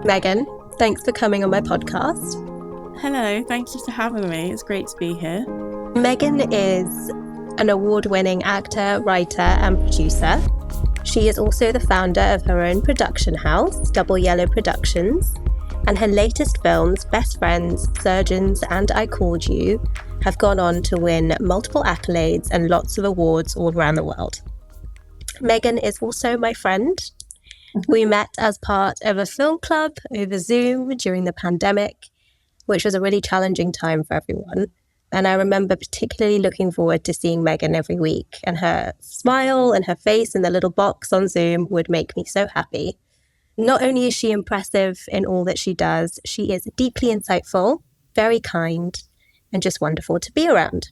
Megan, thanks for coming on my podcast. Hello, thank you for having me. It's great to be here. Megan is an award-winning actor, writer and producer. She is also the founder of her own production house, Double Yellow Productions, and her latest films, Best Friends, Surgeons and I Called You, have gone on to win multiple accolades and lots of awards all around the world. Megan is also my friend. We met as part of a film club over Zoom during the pandemic, which was a really challenging time for everyone. And I remember particularly looking forward to seeing Megan every week, and her smile and her face in the little box on Zoom would make me so happy. Not only is she impressive in all that she does, she is deeply insightful, very kind, and just wonderful to be around.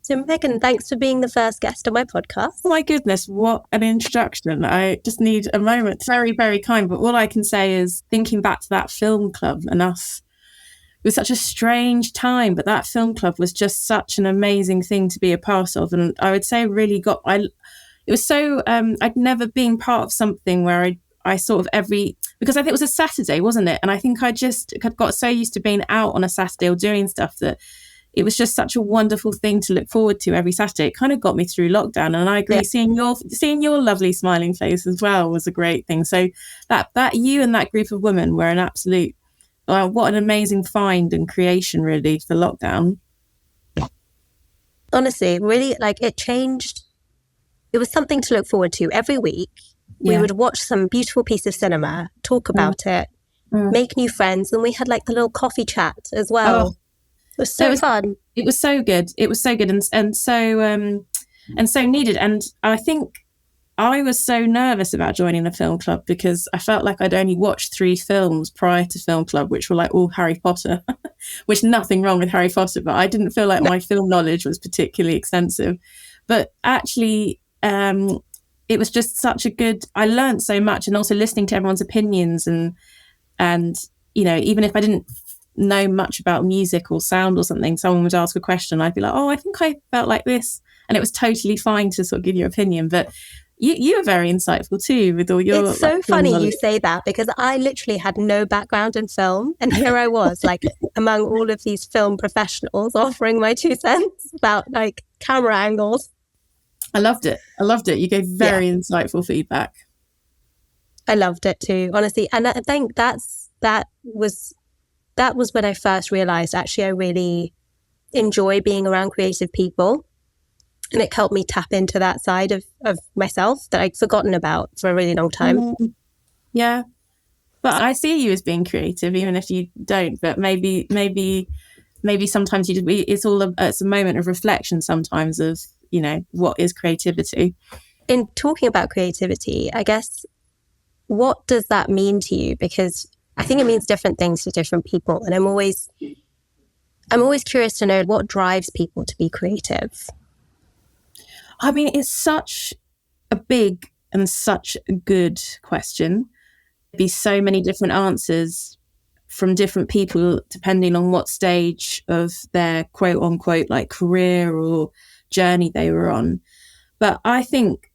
So Megan, thanks for being the first guest on my podcast. Oh my goodness, what an introduction. I just need a moment. Very, very kind. But all I can say is thinking back to that film club and us, it was such a strange time, but that film club was just such an amazing thing to be a part of. And I would say really it was so, I'd never been part of something where I sort of because I think it was a Saturday, wasn't it? And I think I just had got so used to being out on a Saturday or doing stuff that it was just such a wonderful thing to look forward to every Saturday. It kind of got me through lockdown. And I agree, yeah. seeing your lovely smiling face as well was a great thing. So that you and that group of women were an absolute, what an amazing find and creation really for lockdown. Honestly, really, it changed. It was something to look forward to every week. We would watch some beautiful piece of cinema, talk about it, make new friends. And we had the little coffee chat as well. Oh. It was so fun. It was so good. It was so good and so needed. And I think I was so nervous about joining the film club because I felt like I'd only watched 3 films prior to film club, which were all Harry Potter, which nothing wrong with Harry Potter, but I didn't feel like my film knowledge was particularly extensive. But actually, it was just such a good, I learned so much, and also listening to everyone's opinions and even if I didn't know much about music or sound or something, someone would ask a question, I'd be like, oh, I think I felt like this, and it was totally fine to sort of give your opinion. But you were very insightful too with all your. It's so funny you say that, because I literally had no background in film, and here I was among all of these film professionals offering my 2 cents about camera angles. I loved it. You gave very insightful feedback. I loved it too, honestly, and I think that was when I first realized actually I really enjoy being around creative people, and it helped me tap into that side of myself that I'd forgotten about for a really long time. Yeah, but I see you as being creative, even if you don't. But maybe sometimes it's a moment of reflection sometimes of what is creativity. In talking about creativity, I guess, what does that mean to you? Because I think it means different things to different people. And I'm always curious to know what drives people to be creative. I mean, it's such a big and such a good question. There'd be so many different answers from different people, depending on what stage of their quote unquote career or journey they were on. But I think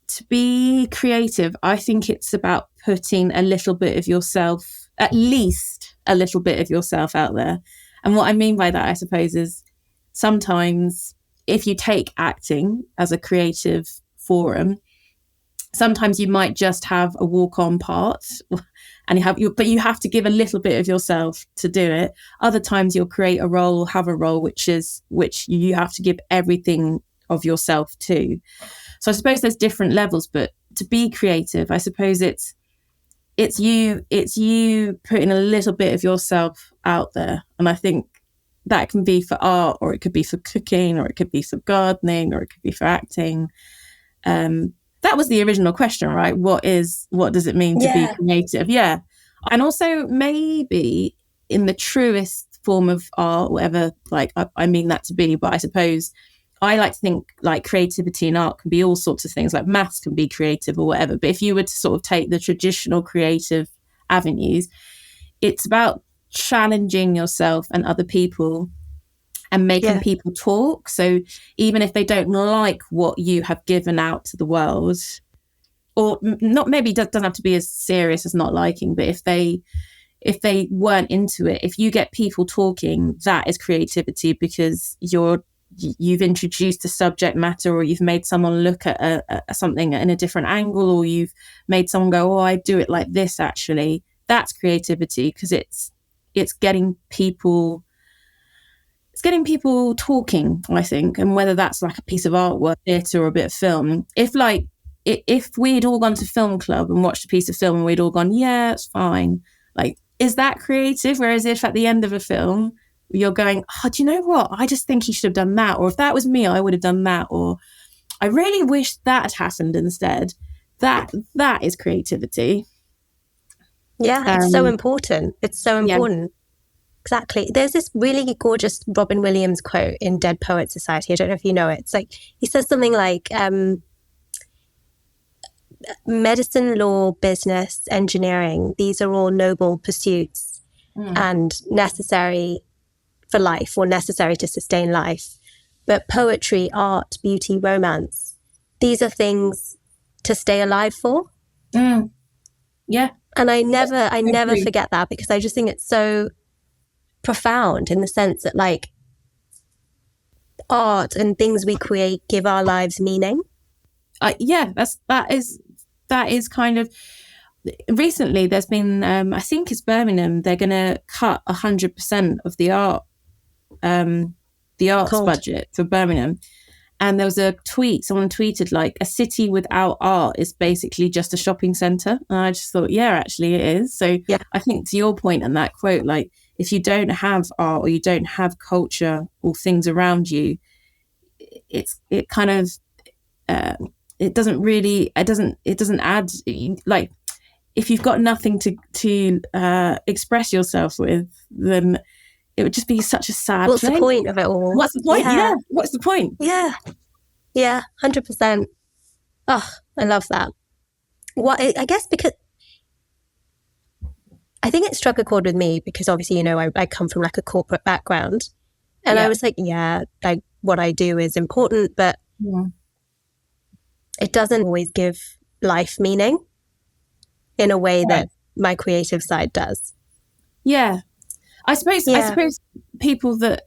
to be creative, I think it's about putting a little bit of yourself, at least a little bit of yourself out there. And what I mean by that, I suppose, is sometimes if you take acting as a creative forum, sometimes you might just have a walk-on part and but you have to give a little bit of yourself to do it. Other times you'll create a role, have a role which you have to give everything of yourself to. So I suppose there's different levels, but to be creative, I suppose it's you putting a little bit of yourself out there. And I think that can be for art, or it could be for cooking, or it could be for gardening, or it could be for acting. That was the original question, right? What does it mean to be creative? Yeah. And also maybe in the truest form of art, whatever, I mean that to be, but I suppose I like to think creativity in art can be all sorts of things, maths can be creative or whatever. But if you were to sort of take the traditional creative avenues, it's about challenging yourself and other people and making people talk. So even if they don't like what you have given out to the world, or not, maybe doesn't have to be as serious as not liking, but if they weren't into it, if you get people talking, that is creativity, because you've introduced a subject matter, or you've made someone look at something in a different angle, or you've made someone go, oh, I do it like this actually. That's creativity, because it's getting people talking, I think. And whether that's like a piece of artwork, theatre, or a bit of film. If we'd all gone to film club and watched a piece of film and we'd all gone, yeah, it's fine, like, is that creative? Whereas if at the end of a film you're going, oh, do you know what? I just think he should have done that. Or if that was me, I would have done that. Or I really wish that had happened instead. That is creativity. Yeah, it's so important. It's so important. Yeah. Exactly. There's this really gorgeous Robin Williams quote in Dead Poets Society. I don't know if you know it. It's like, he says something like, medicine, law, business, engineering, these are all noble pursuits and necessary for life, or necessary to sustain life. But poetry, art, beauty, romance, these are things to stay alive for. Yeah. And I never forget that, because I just think it's so profound, in the sense that, like, art and things we create give our lives meaning. That is kind of, recently there's been, I think it's Birmingham, they're going to cut 100% of the arts budget for Birmingham. And there was a tweet, someone tweeted, like, a city without art is basically just a shopping centre. And I just thought, yeah, actually it is. So yeah. I think to your point and that quote, like, if you don't have art, or you don't have culture or things around you, it doesn't add, like, if you've got nothing to express yourself with, then it would just be such a sad What's thing. The point of it all? What's the point? Yeah. What's the point? Yeah. 100%. Oh, I love that. I guess because I think it struck a chord with me, because obviously, you know, I come from like a corporate background, and I was like, yeah, like, what I do is important, but it doesn't always give life meaning in a way that my creative side does. Yeah. I suppose people that,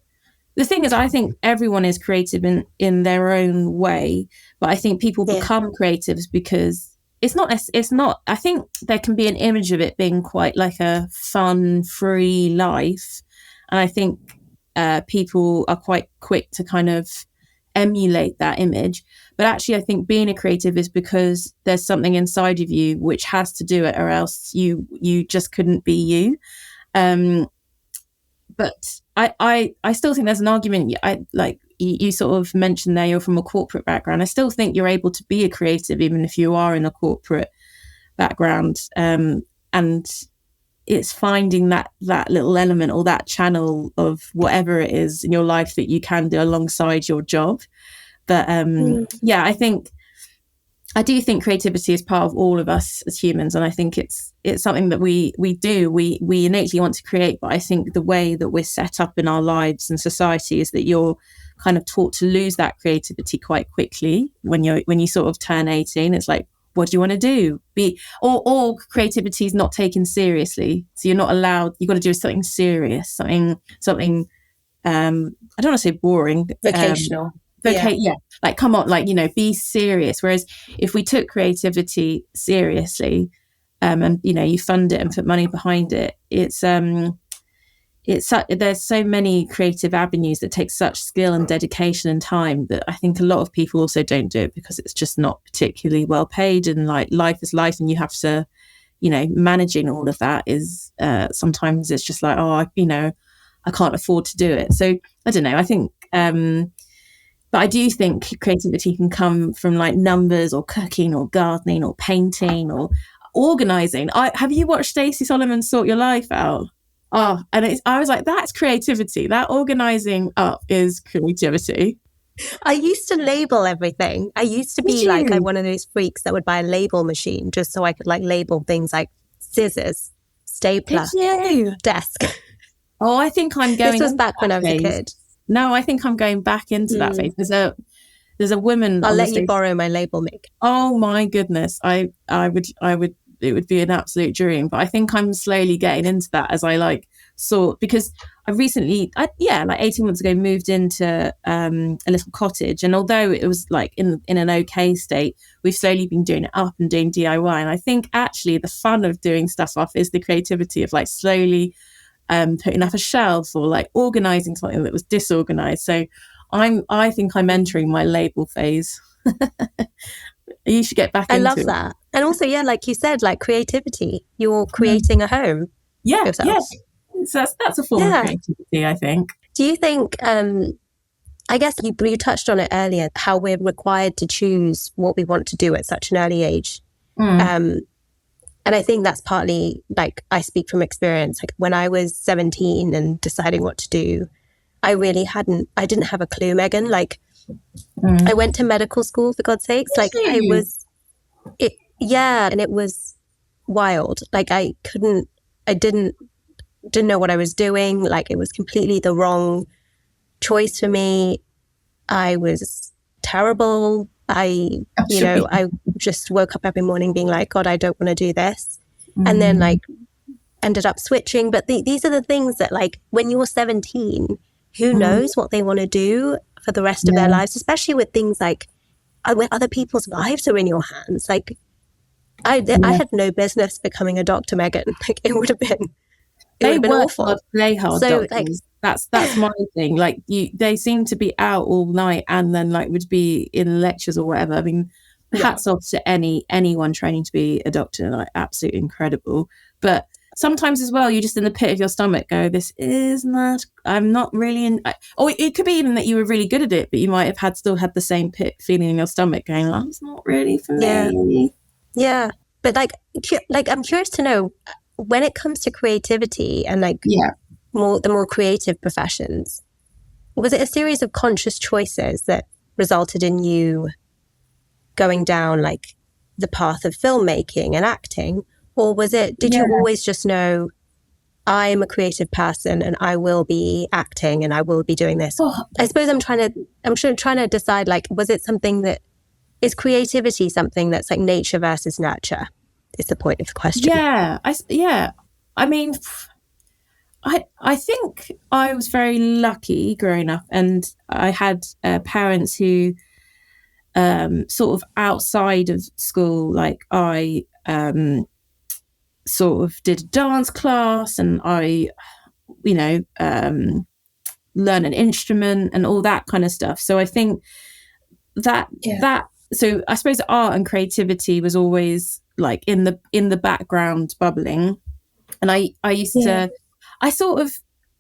the thing is, I think everyone is creative in their own way, but I think people become creatives because it's not, I think there can be an image of it being quite like a fun, free life. And I think people are quite quick to kind of emulate that image. But actually, I think being a creative is because there's something inside of you which has to do it, or else you just couldn't be you. But I still think there's an argument. You sort of mentioned there, you're from a corporate background. I still think you're able to be a creative even if you are in a corporate background. And it's finding that little element or that channel of whatever it is in your life that you can do alongside your job. But I do think creativity is part of all of us as humans, and I think it's something that we innately want to create. But I think the way that we're set up in our lives and society is that you're kind of taught to lose that creativity quite quickly when you sort of turn 18. It's like, what do you want to do? Or creativity is not taken seriously, so you're not allowed. You've got to do something serious, something. I don't want to say boring, vocational. Like, come on, like, you know, be serious. Whereas if we took creativity seriously, and, you know, you fund it and put money behind it, there's so many creative avenues that take such skill and dedication and time that I think a lot of people also don't do it because it's just not particularly well paid, and like, life is life, and you have to, you know, managing all of that is sometimes it's just like, I can't afford to do it. So I don't know, I think but I do think creativity can come from like numbers or cooking or gardening or painting or organising. Have you watched Stacey Solomon's Sort Your Life Out? Oh, and I was like, that's creativity. That organising up is creativity. I used to label everything. I used to be like one of those freaks that would buy a label machine just so I could like label things like scissors, stapler, desk. I think I'm going. This was back when I was a kid. No, I think I'm going back into that phase. There's a woman I'll on the let you stage. borrow my label maker. Oh my goodness. I would, it would be an absolute dream. But I think I'm slowly getting into that as I like sort, because I recently, like 18 months ago, moved into a little cottage. And although it was like in an okay state, we've slowly been doing it up and doing DIY. And I think actually the fun of doing stuff up is the creativity of like slowly putting up a shelf or like organizing something that was disorganized. So I think I'm entering my label phase. You should get back I into love it. that. And also, yeah, like you said, like creativity, you're creating a home yourself. Yes. So that's a form of creativity, I think. Do you think, I guess you touched on it earlier, how we're required to choose what we want to do at such an early age. And I think that's partly, like, I speak from experience. Like when I was 17 and deciding what to do, I didn't have a clue, Megan. Like I went to medical school, for God's sakes. Like and it was wild. Like I didn't know what I was doing. Like it was completely the wrong choice for me. I was terrible. I just woke up every morning being like, God, I don't want to do this. And then like ended up switching. But these are the things that like when you're 17, who knows what they want to do for the rest of their lives, especially with things like when other people's lives are in your hands. Like I had no business becoming a doctor, Megan. Like it would have been awful. Hard, play hard. So like that's my thing. Like they seem to be out all night and then like would be in lectures or whatever. I mean, hats off to anyone training to be a doctor. Like absolutely incredible. But sometimes as well, you're just in the pit of your stomach go, this is not, I'm not really in, or it could be even that you were really good at it, but you might have still had the same pit feeling in your stomach going, oh, it's not really for me. Yeah. But like I'm curious to know, when it comes to creativity and like the more creative professions, was it a series of conscious choices that resulted in you going down like the path of filmmaking and acting? Or did you always just know, I'm a creative person and I will be acting and I will be doing this? I suppose I'm trying to decide, like, was it something that, is creativity something that's like nature versus nurture? Is the point of the question. I mean, I think I was very lucky growing up, and I had parents who sort of outside of school, like I sort of did a dance class and I learned an instrument and all that kind of stuff. So I think that so I suppose art and creativity was always like in the background bubbling. And I used to, I sort of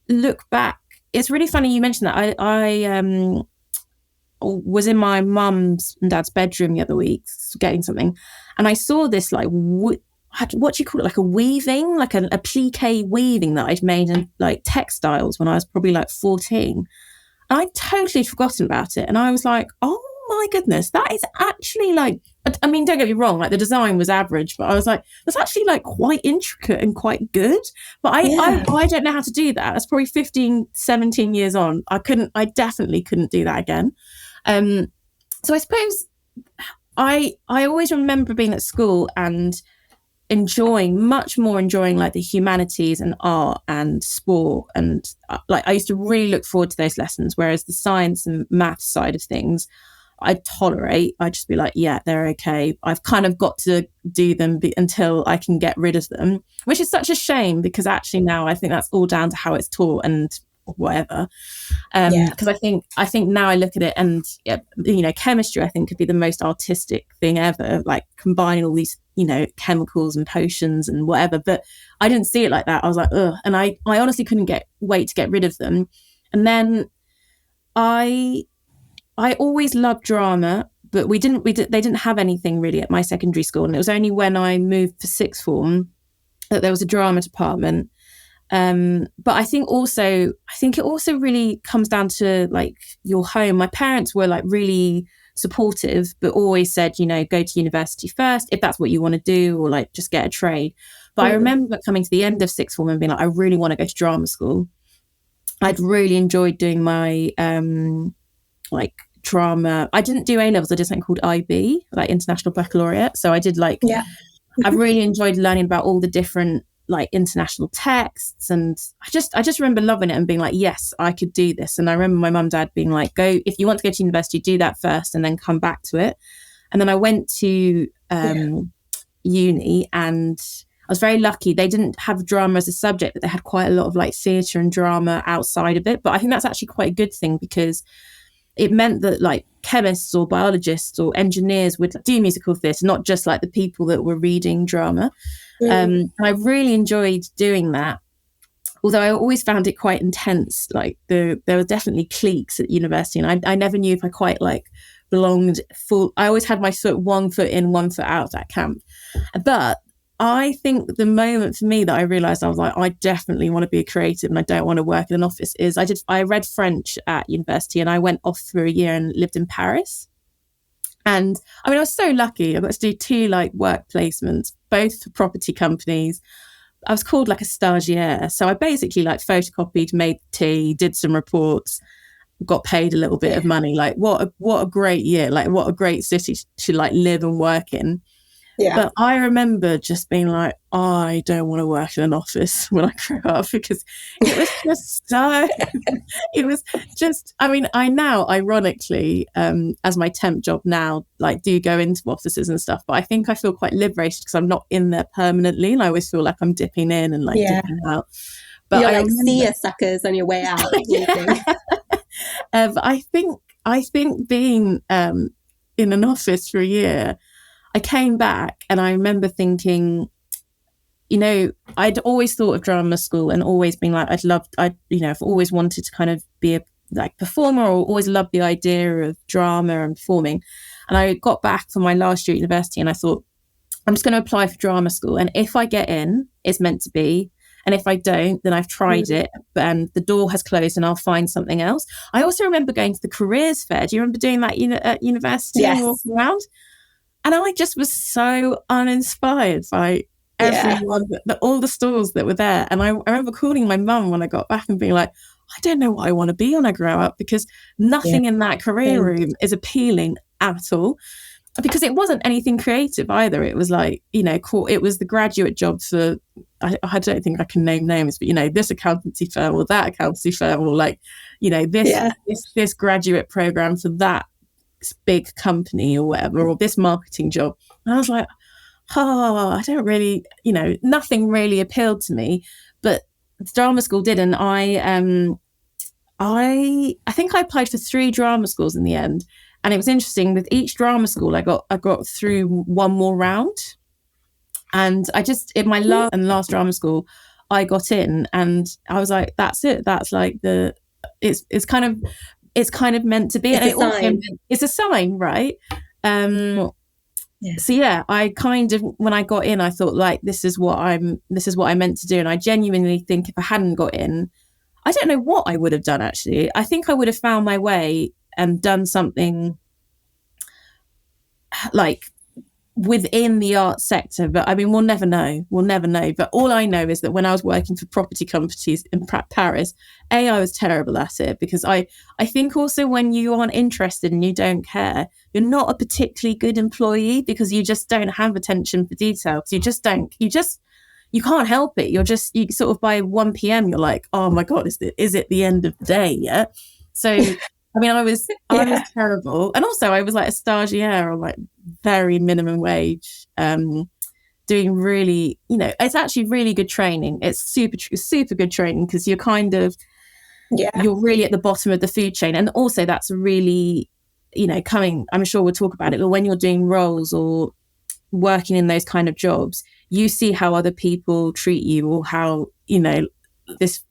look back. It's really funny you mentioned that. I was in my mum's and dad's bedroom the other week getting something, and I saw this like what do you call it, like a weaving, like a plique weaving that I'd made in like textiles when I was probably like 14. And I'd totally forgotten about it, and I was like, oh my goodness, that is actually like, I mean, don't get me wrong, like the design was average, but I was like, that's actually like quite intricate and quite good. But I don't know how to do that. That's probably 15, 17 years on. I definitely couldn't do that again. So I suppose I always remember being at school and much more enjoying like the humanities and art and sport, and like I used to really look forward to those lessons, whereas the science and maths side of things I'd tolerate. I'd just be like, yeah, they're okay. I've kind of got to do them until I can get rid of them, which is such a shame, because actually now I think that's all down to how it's taught and whatever. Because I think now I look at it and chemistry I think could be the most artistic thing ever, like combining all these chemicals and potions and whatever, but I didn't see it like that. I was like, ugh, and I honestly couldn't wait to get rid of them. And then I always loved drama, but they didn't have anything really at my secondary school, and it was only when I moved for sixth form that there was a drama department. But I think it also really comes down to like your home. My parents were like really supportive, but always said, go to university first if that's what you want to do, or like just get a trade. But I remember coming to the end of sixth form and being like, I really want to go to drama school. I'd really enjoyed doing my like drama. I didn't do A-levels, I did something called IB, like International Baccalaureate. So I did like, I really enjoyed learning about all the different like international texts, and I just remember loving it and being like, yes, I could do this. And I remember my mum and dad being like, go, if you want to go to university, do that first and then come back to it. And then I went to uni, and I was very lucky. They didn't have drama as a subject, but they had quite a lot of like theatre and drama outside of it. But I think that's actually quite a good thing, because it meant that like chemists or biologists or engineers would do musical theatre, not just like the people that were reading drama. And I really enjoyed doing that. Although I always found it quite intense. Like there were definitely cliques at university, and I never knew if I quite like belonged full. I always had my one foot in, 1 foot out of that camp. But I think the moment for me that I realised I was like, I definitely want to be a creative and I don't want to work in an office is I read French at university, and I went off for a year and lived in Paris. And I mean, I was so lucky. I got to do 2 like work placements, both for property companies. I was called like a stagiaire. So I basically like photocopied, made tea, did some reports, got paid a little bit of money. Like what a great year. Like what a great city to like live and work in. Yeah. But I remember just being like, I don't want to work in an office when I grow up, because it was just so, it was just, I mean, I now, ironically, as my temp job now, like do go into offices and stuff, but I think I feel quite liberated because I'm not in there permanently, and I always feel like I'm dipping in and like dipping out. But you're like seer suckers on your way out. But I think being in an office for a year, I came back and I remember thinking, you know, I'd always thought of drama school and always been like, I've always wanted to kind of be a like performer, or always loved the idea of drama and performing. And I got back from my last year at university and I thought, I'm just going to apply for drama school. And if I get in, it's meant to be. And if I don't, then I've tried it and the door has closed and I'll find something else. I also remember going to the careers fair. Do you remember doing that at university? Yes. And walking around? And I just was so uninspired by everyone, all the stalls that were there. And I remember calling my mum when I got back and being like, I don't know what I want to be when I grow up, because nothing in that career room is appealing at all. Because it wasn't anything creative either. It was like, you know, it was the graduate job for, I don't think I can name names, but, you know, this accountancy firm or that accountancy firm, or like, you know, this graduate program for that big company or whatever, or this marketing job. And I was like, I don't really, you know, nothing really appealed to me. But drama school did, and I think I applied for 3 drama schools in the end. And it was interesting, with each drama school I got through one more round. And I just, in my last drama school, I got in and I was like, that's it. That's like it's kind of meant to be. It's a sign. It's a sign, right? So yeah, I kind of, when I got in, I thought like, this is what I meant to do. And I genuinely think if I hadn't got in, I don't know what I would have done actually. I think I would have found my way and done something like within the arts sector. But I mean, we'll never know. But all I know is that when I was working for property companies in Paris, I was terrible at it, because I think also when you aren't interested and you don't care, you're not a particularly good employee, because you just don't have attention for detail. You can't help it. You sort of by 1 p.m. you're like, oh my God, is it the end of the day yet? So I mean, I was terrible. And also I was like a stagiaire on like very minimum wage, doing really, you know, it's actually really good training. It's super good training, because you're kind of, you're really at the bottom of the food chain. And also that's really, you know, I'm sure we'll talk about it, but when you're doing roles or working in those kind of jobs, you see how other people treat you, or how, you know, this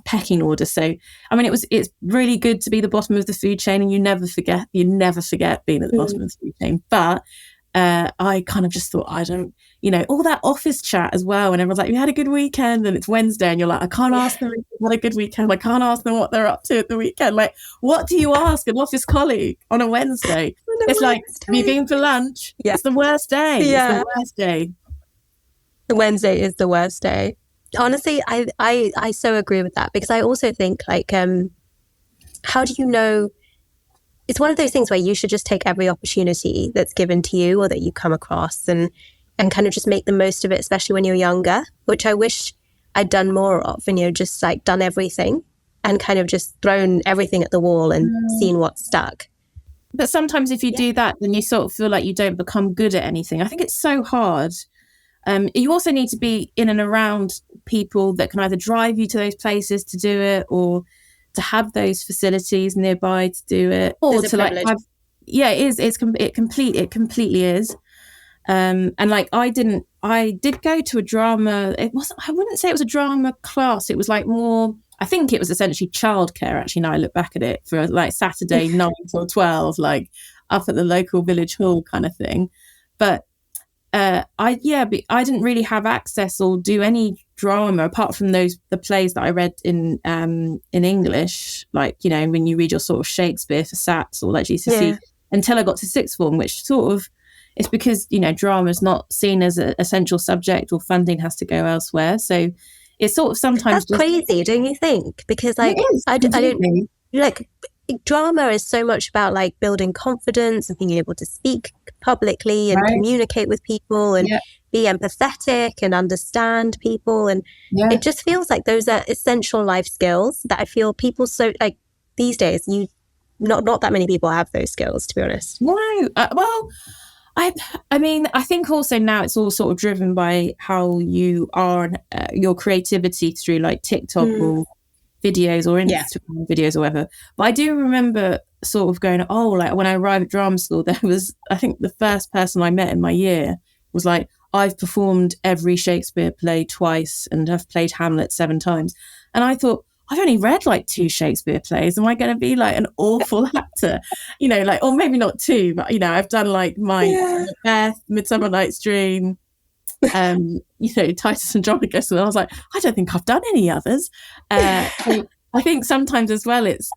pecking order. So I mean, it's really good to be the bottom of the food chain, and you never forget being at the bottom of the food chain. But I kind of just thought, I don't, you know, all that office chat as well, and everyone's like, you had a good weekend, and it's Wednesday and you're like, I can't ask them if they had a good weekend. I can't ask them what they're up to at the weekend. Like, what do you ask an office colleague on a Wednesday? It's like, have you been for lunch? It's the worst day. It's the worst day. The Wednesday is the worst day. Honestly, I so agree with that, because I also think like, how do you know it's one of those things where you should just take every opportunity that's given to you or that you come across and kind of just make the most of it, especially when you're younger, which I wish I'd done more of, and, you know, just like done everything and kind of just thrown everything at the wall and seen what stuck. But sometimes if you do that, then you sort of feel like you don't become good at anything. I think it's so hard. You also need to be in and around people that can either drive you to those places to do it, or to have those facilities nearby to do it, or to like have, it is, it completely is. And like I did go to a drama, I wouldn't say it was a drama class, it was like more, I think it was essentially childcare, actually, now I look back at it, for like Saturday 9 till 12, like up at the local village hall kind of thing. But I didn't really have access or do any drama apart from the plays that I read in English, like, you know, when you read your sort of Shakespeare for SATs or like GCSE, until I got to sixth form, which sort of, it's because, you know, drama is not seen as an essential subject, or funding has to go elsewhere. So it's sort of sometimes that's crazy, don't you think? Because like I don't like, drama is so much about like building confidence and being able to speak publicly and communicate with people and be empathetic and understand people, and it just feels like those are essential life skills that I feel people, so like these days, not that many people have those skills, to be honest. No, well, I mean, I think also now it's all sort of driven by how you are, your creativity through like TikTok or videos or Instagram videos or whatever. But I do remember sort of going, like when I arrived at drama school, there was, I think the first person I met in my year was like, I've performed every Shakespeare play twice and have played Hamlet 7 times. And I thought, I've only read like 2 Shakespeare plays. Am I going to be like an awful actor? You know, like, or maybe not 2, but, you know, I've done like my Macbeth, Midsummer Night's Dream, you know, Titus Andronicus. And I was like, I don't think I've done any others. I think sometimes as well, it's,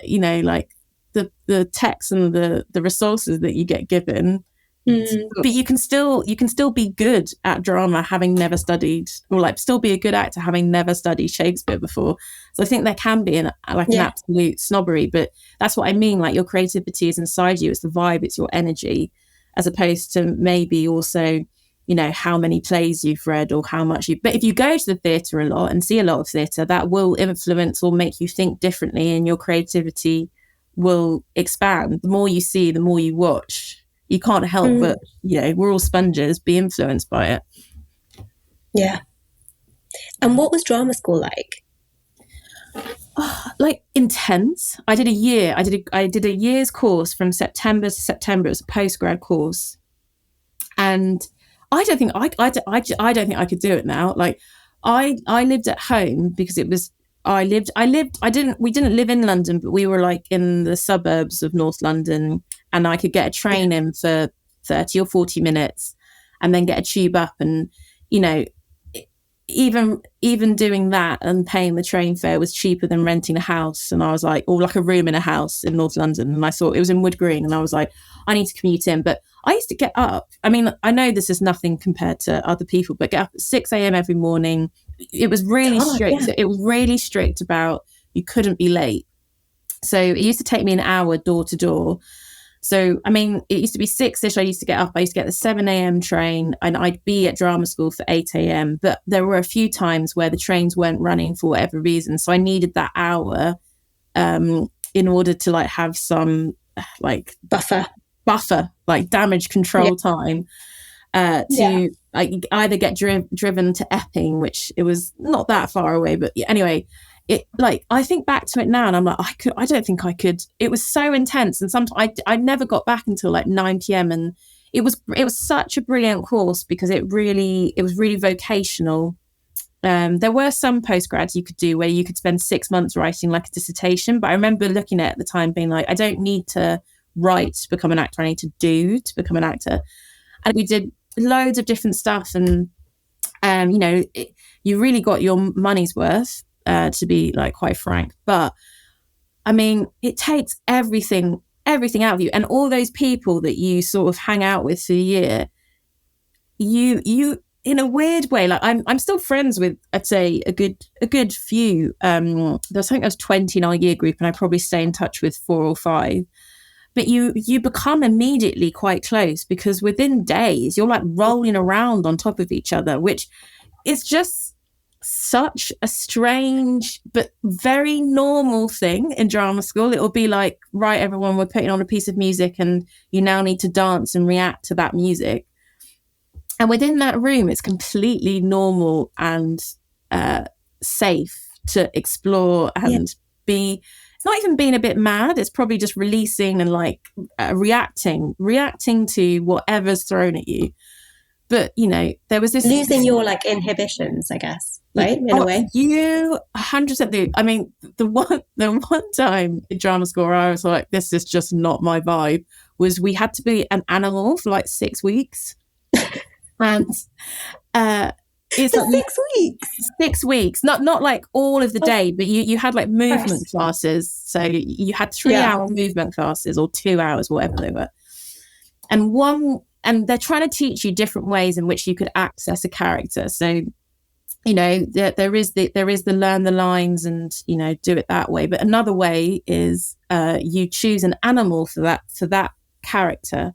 you know, like the text and the resources that you get given. But you can still be good at drama having never studied, or like still be a good actor having never studied Shakespeare before. So I think there can be an absolute snobbery, but that's what I mean. Like your creativity is inside you. It's the vibe, it's your energy, as opposed to maybe also, you know, how many plays you've read or how much but if you go to the theatre a lot and see a lot of theatre, that will influence or make you think differently, and your creativity will expand. The more you see, the more you watch. You can't help but, you know, we're all sponges, be influenced by it. Yeah. And what was drama school like? Like intense. I did a year. I did a year's course from September to September. It was a postgrad course, and I don't think I don't think I could do it now. Like I lived at home because it was. We didn't live in London, but we were like in the suburbs of North London, and I could get a train in for 30 or 40 minutes and then get a tube up. And, you know, even doing that and paying the train fare was cheaper than renting a house. And I was like, or like a room in a house in North London. And I saw it was in Wood Green, and I was like, I need to commute in. But I used to get up. I mean, I know this is nothing compared to other people, but get up at 6 a.m. every morning. It was really strict. Yeah. It was really strict about you couldn't be late. So it used to take me an hour door to door. So, I mean, it used to be 6-ish. I used to get up. I used to get the 7 a.m. train, and I'd be at drama school for 8 a.m. But there were a few times where the trains weren't running for whatever reason. So I needed that hour in order to like have some like buffer, like damage control time to like either get driven to Epping, which it was not that far away. But anyway, it like I think back to it now, and I'm like, I don't think I could. It was so intense, and sometimes I never got back until like 9 p.m. and it was such a brilliant course because it was really vocational. There were some postgrads you could do where you could spend 6 months writing like a dissertation, but I remember looking at the time being like, I don't need to write to become an actor, I need to do to become an actor. And we did loads of different stuff, and you know, you really got your money's worth, to be like quite frank. But I mean, it takes everything out of you, and all those people that you sort of hang out with for a year, you in a weird way, like I'm still friends with, I'd say a good few. I think there was 20 in our year group, and I probably stay in touch with 4 or 5. but you become immediately quite close, because within days you're like rolling around on top of each other, which is just such a strange but very normal thing in drama school. It will be like, right, everyone, we're putting on a piece of music and you now need to dance and react to that music. And within that room, it's completely normal and safe to explore and be. It's not even being a bit mad. It's probably just releasing and like reacting to whatever's thrown at you. But, you know, there was this... Losing your, like, inhibitions, I guess, right? In a way. You 100% do. I mean, the one time in drama school where I was like, this is just not my vibe, was we had to be an animal for like 6 weeks. And it's for like 6 weeks? 6 weeks. Not like all of the day, but you had like movement classes. So you had 3-hour movement classes or 2 hours, whatever they were. And they're trying to teach you different ways in which you could access a character. So, you know, there is the learn the lines and, you know, do it that way. But another way is you choose an animal for that character,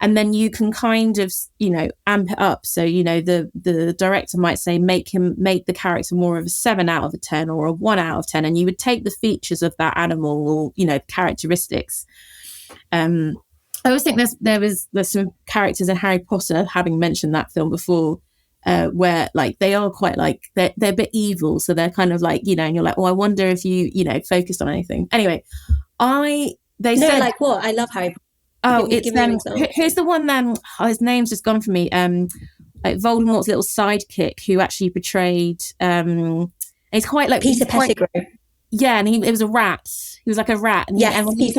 and then you can kind of, you know, amp it up. So, you know, the director might say make the character more of a 7 out of 10 or a 1 out of 10, and you would take the features of that animal or, you know, characteristics. I always think there's some characters in Harry Potter, having mentioned that film before, where like they are quite like they're a bit evil, so they're kind of like, you know, and you're like, I wonder if you know, focused on anything. Anyway, said like what? I love Harry Potter. Who's the one then? Oh, his name's just gone from me. Like Voldemort's little sidekick who actually portrayed. He's quite like Peter Pettigrew. Yeah, and it was a rat. He was like a rat. And when he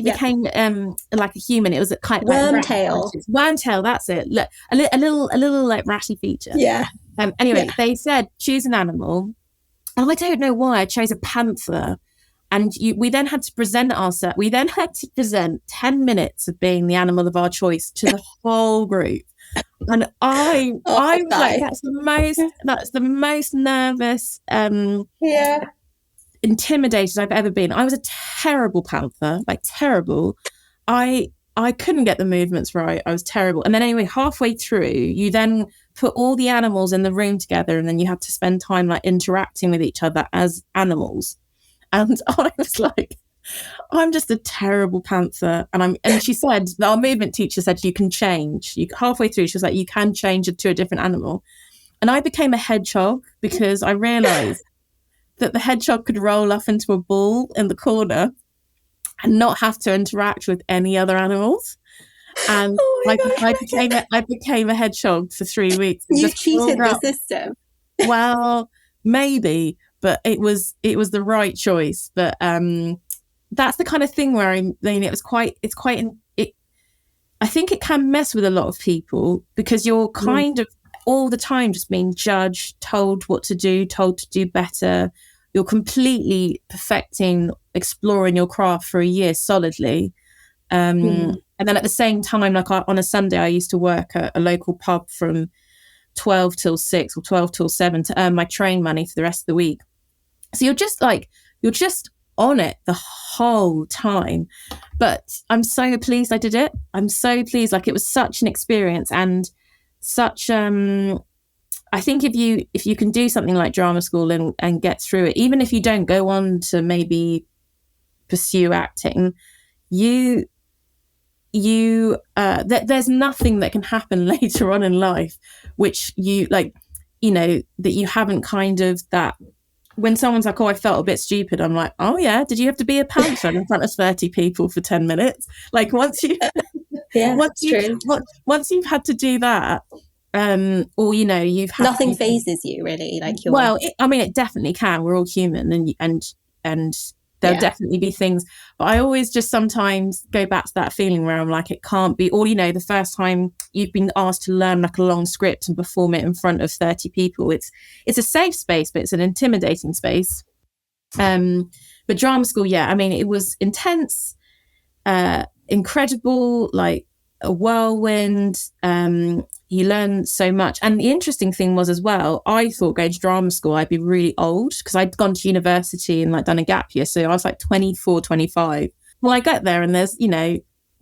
became like a human, it was a kind of Wormtail. Wormtail, that's it. Look, a little like ratty feature. Yeah. Anyway, they said choose an animal, and I don't know why I chose a panther. And we then had to present ourselves. We then had to present 10 minutes of being the animal of our choice to the whole group. And I was like, that's the most nervous. Intimidated I've ever been. I was a terrible panther, like terrible. I couldn't get the movements right. I was terrible. And then anyway, halfway through, you then put all the animals in the room together, and then you have to spend time like interacting with each other as animals. And I was like, I'm just a terrible panther. And she said, our movement teacher said, you can change. Halfway through, she was like, you can change it to a different animal. And I became a hedgehog because I realised that the hedgehog could roll off into a ball in the corner and not have to interact with any other animals. And I became a hedgehog for 3 weeks. You cheated the system. Well, maybe, but it was the right choice. But that's the kind of thing where I think it can mess with a lot of people, because you're kind of all the time just being judged, told what to do, told to do better. You're completely perfecting, exploring your craft for a year solidly. And then at the same time, like on a Sunday, I used to work at a local pub from 12 till 6 or 12 till 7 to earn my train money for the rest of the week. So you're just on it the whole time. But I'm so pleased I did it. I'm so pleased. Like, it was such an experience, and such I think if you can do something like drama school and get through it, even if you don't go on to maybe pursue acting, there's nothing that can happen later on in life which you like, you know, that you haven't kind of, that when someone's like, oh, I felt a bit stupid, I'm like, oh yeah, did you have to be a panther in front of 30 people for 10 minutes? Like, once you've had to do that, or, you know, nothing phases you really, like it definitely can. We're all human, and there'll definitely be things, but I always just sometimes go back to that feeling where I'm like, it can't be, or, you know, the first time you've been asked to learn like a long script and perform it in front of 30 people, it's a safe space, but it's an intimidating space. But drama school, it was intense, incredible, like a whirlwind. You learn so much. And the interesting thing was as well, I thought going to drama school I'd be really old, because I'd gone to university and like done a gap year, so I was like 24, 25. Well, I get there and there's,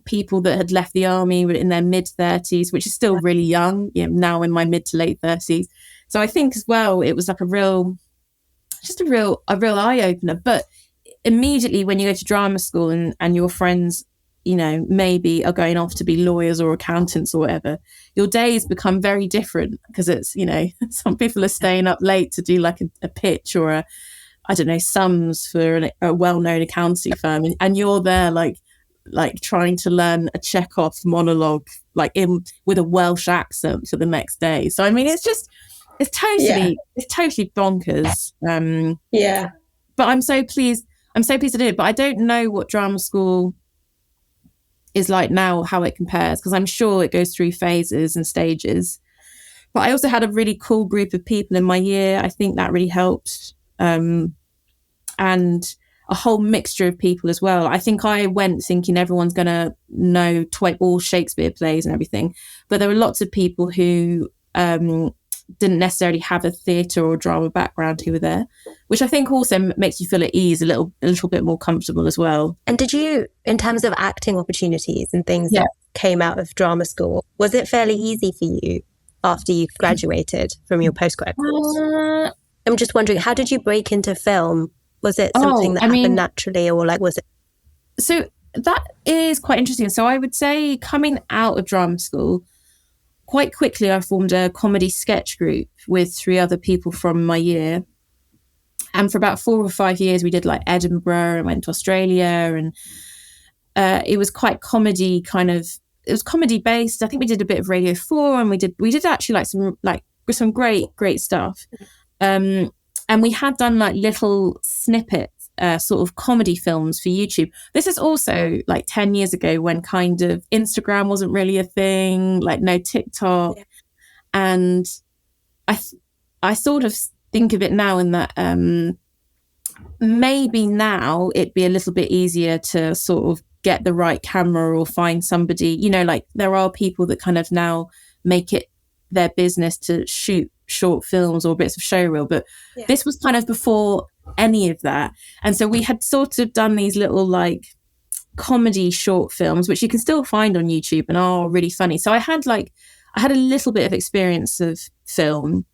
people that had left the army were in their mid-30s, which is still really young, now in my mid to late 30s. So I think as well, it was like a real eye-opener. But immediately when you go to drama school and your friends, maybe are going off to be lawyers or accountants or whatever, your days become very different because it's, some people are staying up late to do like a pitch or sums for a well-known accountancy firm. And you're there like trying to learn a Chekhov monologue, with a Welsh accent for the next day. So, I mean, it's totally bonkers. But I'm so pleased to do it. But I don't know what drama school is like now, how it compares, because I'm sure it goes through phases and stages. But I also had a really cool group of people in my year. I think that really helped. And a whole mixture of people as well. I think I went thinking everyone's going to know all Shakespeare plays and everything. But there were lots of people who didn't necessarily have a theatre or drama background who were there, which I think also makes you feel at ease, a little bit more comfortable as well. And did you, in terms of acting opportunities and things that came out of drama school, was it fairly easy for you after you graduated from your postgrad course? I'm just wondering, how did you break into film? Was it something that happened naturally, or was it? So that is quite interesting. So I would say coming out of drama school, quite quickly I formed a comedy sketch group with 3 other people from my year. And for about 4 or 5 years, we did like Edinburgh and went to Australia. And it was quite comedy it was comedy based. I think we did a bit of Radio 4 and we did actually some great stuff. And we had done like little snippets, sort of comedy films for YouTube. This is also like 10 years ago when kind of Instagram wasn't really a thing, like no TikTok. Yeah. And I sort of think of it now in that maybe now it'd be a little bit easier to sort of get the right camera or find somebody, there are people that kind of now make it their business to shoot short films or bits of showreel, but this was kind of before any of that. And so we had sort of done these little like comedy short films, which you can still find on YouTube and are really funny. So I had a little bit of experience of film,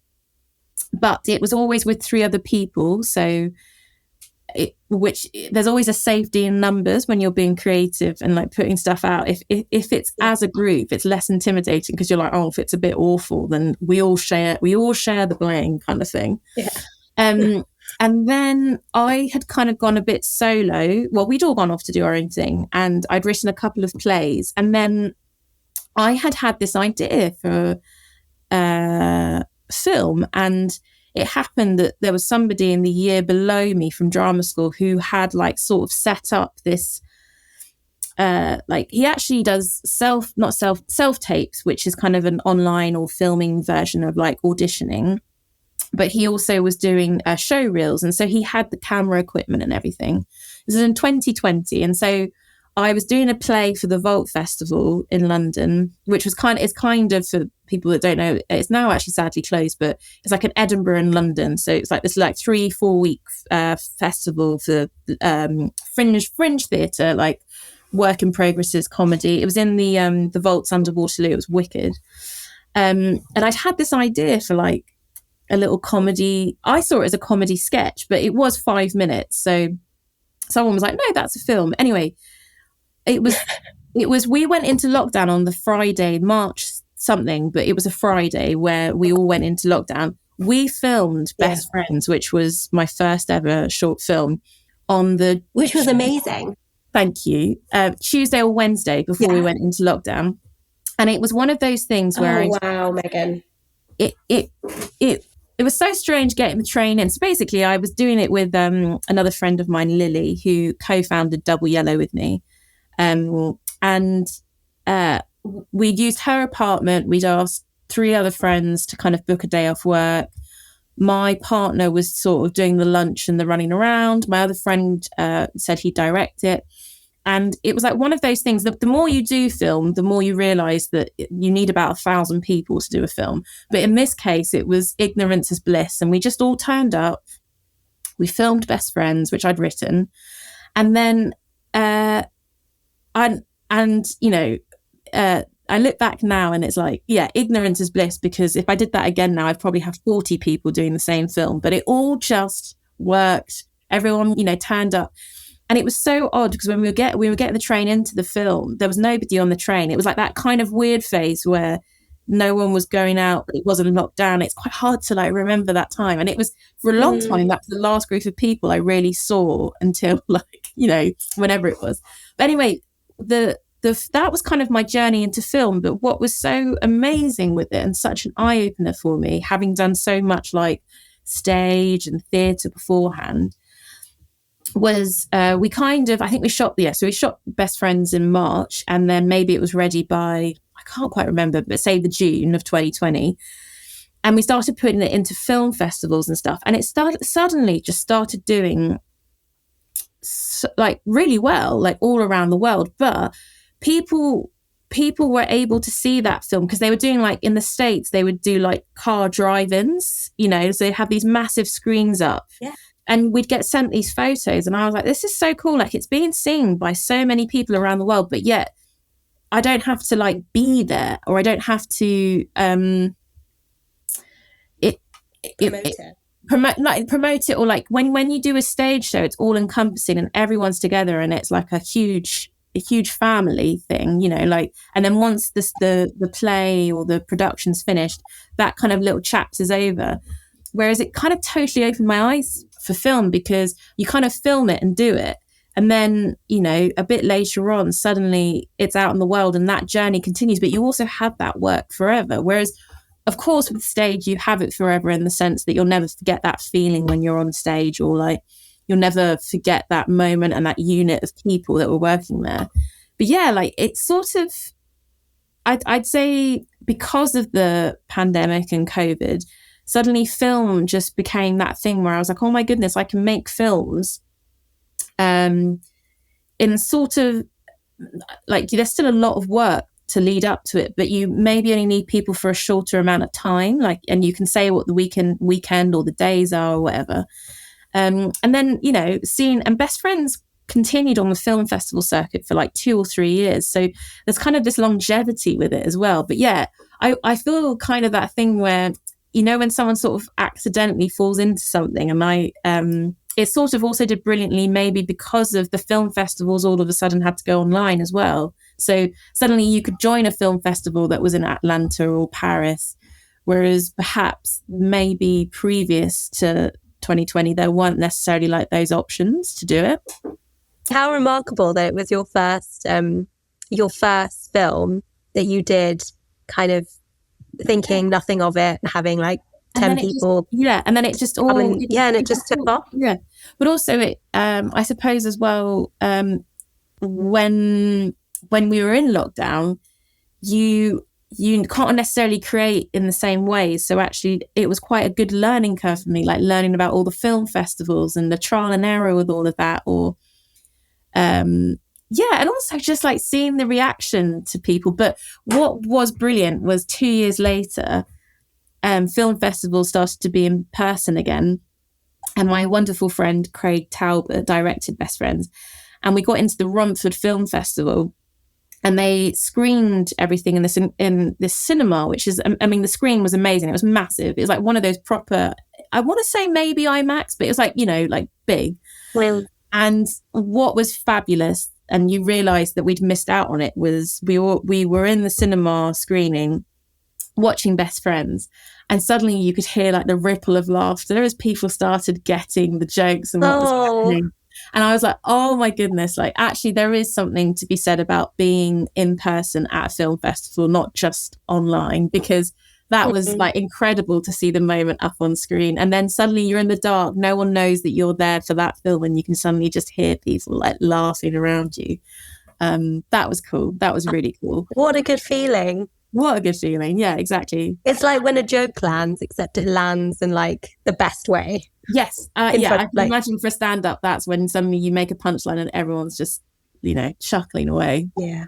but it was always with 3 other people. So which there's always a safety in numbers when you're being creative and like putting stuff out. If it's as a group, it's less intimidating because you're like, if it's a bit awful, then we all share the blame kind of thing. And then I had kind of gone a bit solo. Well, we'd all gone off to do our own thing, and I'd written a couple of plays, and then I had this idea for film, and it happened that there was somebody in the year below me from drama school who had like sort of set up this he actually does self tapes, which is kind of an online or filming version of like auditioning, but he also was doing show reels, and so he had the camera equipment and everything. This is in 2020, and so I was doing a play for the Vault Festival in London, which was kind of for people that don't know, it's now actually sadly closed, but it's like an Edinburgh and London. So it's like this 3-4 week festival for fringe theatre, like work in progresses comedy. It was in the vaults under Waterloo. It was wicked. And I'd had this idea for like a little comedy. I saw it as a comedy sketch, but it was 5 minutes. So someone was like, no, that's a film. Anyway, it was we went into lockdown on the Friday, March something, but it was a Friday where we all went into lockdown. We filmed Best Friends, which was my first ever short film, which was amazing. Thank you. Tuesday or Wednesday before we went into lockdown. And it was one of those things where wow, Megan. It was so strange getting the train in. So basically I was doing it with another friend of mine, Lily, who co-founded Double Yellow with me. And we'd used her apartment. We'd asked 3 other friends to kind of book a day off work. My partner was sort of doing the lunch and the running around. My other friend said he'd direct it. And it was like one of those things that the more you do film, the more you realise that you need about 1,000 people to do a film. But in this case, it was ignorance is bliss. And we just all turned up. We filmed Best Friends, which I'd written. And then and you know, I look back now and it's like, yeah, ignorance is bliss, because if I did that again now, I'd probably have 40 people doing the same film, but it all just worked. Everyone, you know, turned up. And it was so odd because when we were getting the train into the film, there was nobody on the train. It was like that kind of weird phase where no one was going out, but it wasn't locked down. It's quite hard to like remember that time. And it was for a long time, that's the last group of people I really saw until like, you know, whenever it was. But anyway, that was kind of my journey into film. But what was so amazing with it and such an eye opener for me, having done so much like stage and theatre beforehand, was I think we shot Best Friends in March, and then maybe it was ready by, I can't quite remember, but say the June of 2020. And we started putting it into film festivals and stuff, and it suddenly started doing like really well, like all around the world. But people were able to see that film because they were doing, like in the States, they would do like car drive-ins, you know, so they have these massive screens up. Yeah. And we'd get sent these photos, and I was like, this is so cool. Like, it's being seen by so many people around the world, but yet I don't have to like be there, or I don't have to promote it, or like when you do a stage show, it's all encompassing and everyone's together, and it's like a huge family thing, you know, like, and then once the play or the production's finished, that kind of little chapter is over. Whereas it kind of totally opened my eyes for film, because you kind of film it and do it, and then, you know, a bit later on, suddenly it's out in the world and that journey continues, but you also have that work forever. Whereas, of course, with stage, you have it forever in the sense that you'll never forget that feeling when you're on stage, or like you'll never forget that moment and that unit of people that were working there. But yeah, like it's sort of, I'd say because of the pandemic and COVID, suddenly film just became that thing where I was like, oh my goodness, I can make films in sort of like, there's still a lot of work to lead up to it, but you maybe only need people for a shorter amount of time, like, and you can say what the weekend or the days are or whatever. And then, you know, and Best Friends continued on the film festival circuit for like 2 or 3 years. So there's kind of this longevity with it as well. But yeah, I feel kind of that thing where, you know, when someone sort of accidentally falls into something, and it sort of also did brilliantly, maybe because of the film festivals all of a sudden had to go online as well. So suddenly you could join a film festival that was in Atlanta or Paris, whereas perhaps maybe previous to 2020, there weren't necessarily like those options to do it. How remarkable that it was your first film that you did, kind of thinking nothing of it, having like 10 people. And then it just all... and it just took off. Yeah. But also, it, I suppose as well, when we were in lockdown, you can't necessarily create in the same way. So actually, it was quite a good learning curve for me, like learning about all the film festivals and the trial and error with all of that. Or, and also just like seeing the reaction to people. But what was brilliant was 2 years later, film festivals started to be in person again. And my wonderful friend, Craig Talbot, directed Best Friends. And we got into the Romford Film Festival, and they screened everything in this cinema, which is, I mean, the screen was amazing. It was massive. It was like one of those proper, I want to say maybe IMAX, but it was like, you know, like big. Well, and what was fabulous, and you realised that we'd missed out on it, was we were in the cinema screening, watching Best Friends, and suddenly you could hear like the ripple of laughter as people started getting the jokes and what was happening. And I was like, oh my goodness, like actually there is something to be said about being in person at a film festival, not just online, because that was like incredible to see the moment up on screen. And then suddenly you're in the dark. No one knows that you're there for that film, and you can suddenly just hear people like laughing around you. That was cool. That was really cool. What a good feeling. What a good feeling. Yeah, exactly. It's like when a joke lands, except it lands in like the best way. Yes. I can imagine for a stand-up, that's when suddenly you make a punchline and everyone's just, you know, chuckling away. Yeah.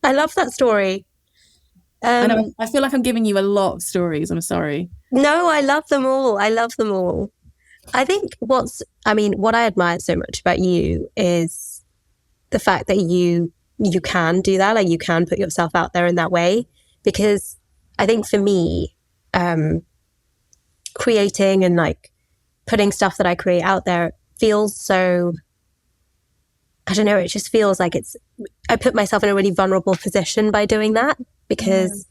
I love that story. I feel like I'm giving you a lot of stories. I'm sorry. No, I love them all. I think what I admire so much about you is the fact that you you can do that. Like, you can put yourself out there in that way. Because I think for me, creating and like putting stuff that I create out there feels so, I don't know, it just feels like I put myself in a really vulnerable position by doing that, because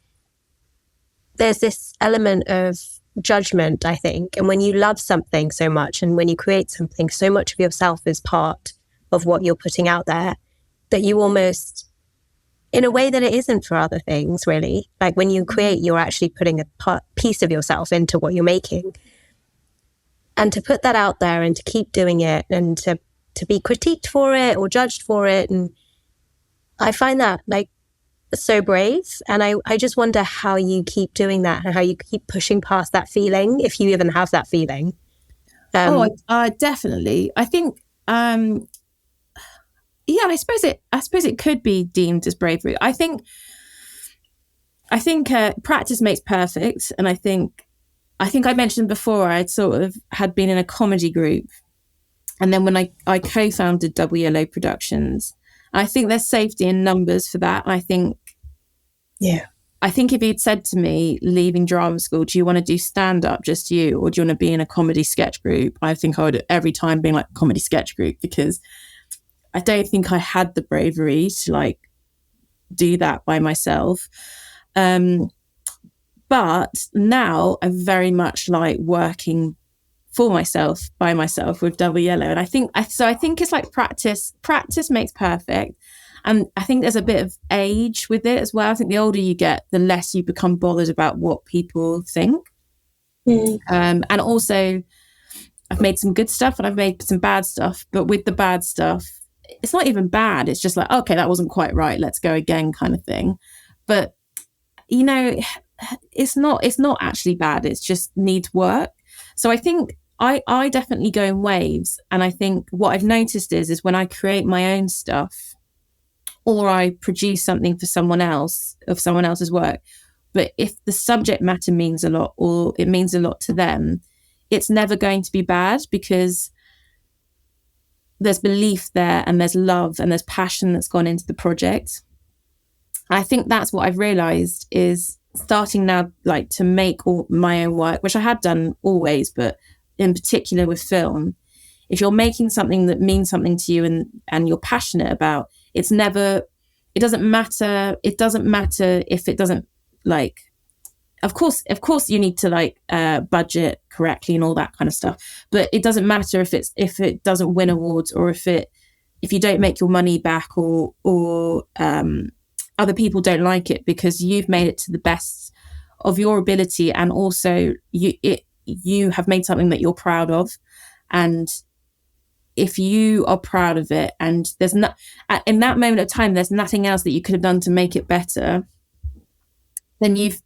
there's this element of judgment, I think. And when you love something so much, and when you create something, so much of yourself is part of what you're putting out there, that you almost, in a way that it isn't for other things, really. Like, when you create, you're actually putting a piece of yourself into what you're making. And to put that out there and to keep doing it, and to be critiqued for it or judged for it. And I find that like so brave. And I just wonder how you keep doing that, and how you keep pushing past that feeling, if you even have that feeling. Definitely. I think, and I suppose it could be deemed as bravery. I think practice makes perfect. And I think I mentioned before, I sort of had been in a comedy group. And then when I co-founded Double Yellow Productions, I think there's safety in numbers for that. I think if you'd said to me, leaving drama school, do you want to do stand-up, just you, or do you want to be in a comedy sketch group? I think I would every time being like comedy sketch group, because I don't think I had the bravery to like do that by myself. But now I very much like working for myself, by myself, with Double Yellow. And I think it's like practice makes perfect. And I think there's a bit of age with it as well. I think the older you get, the less you become bothered about what people think. And also, I've made some good stuff and I've made some bad stuff. But with the bad stuff, it's not even bad. It's just like, okay, that wasn't quite right, let's go again, kind of thing. But, you know, it's not actually bad. It's just needs work. So I think I definitely go in waves. And I think what I've noticed is when I create my own stuff, or I produce something for someone else, of someone else's work, but if the subject matter means a lot, or it means a lot to them, it's never going to be bad, because there's belief there, and there's love, and there's passion that's gone into the project. I think that's what I've realized, is starting now, like, to make all my own work, which I had done always, but in particular with film. If you're making something that means something to you and you're passionate about, it doesn't matter if it doesn't, like, of course you need to like budget correctly and all that kind of stuff, but it doesn't matter if it doesn't win awards, or if you don't make your money back, or other people don't like it, because you've made it to the best of your ability, and also you have made something that you're proud of. And if you are proud of it, and there's not, in that moment of time, there's nothing else that you could have done to make it better, then you've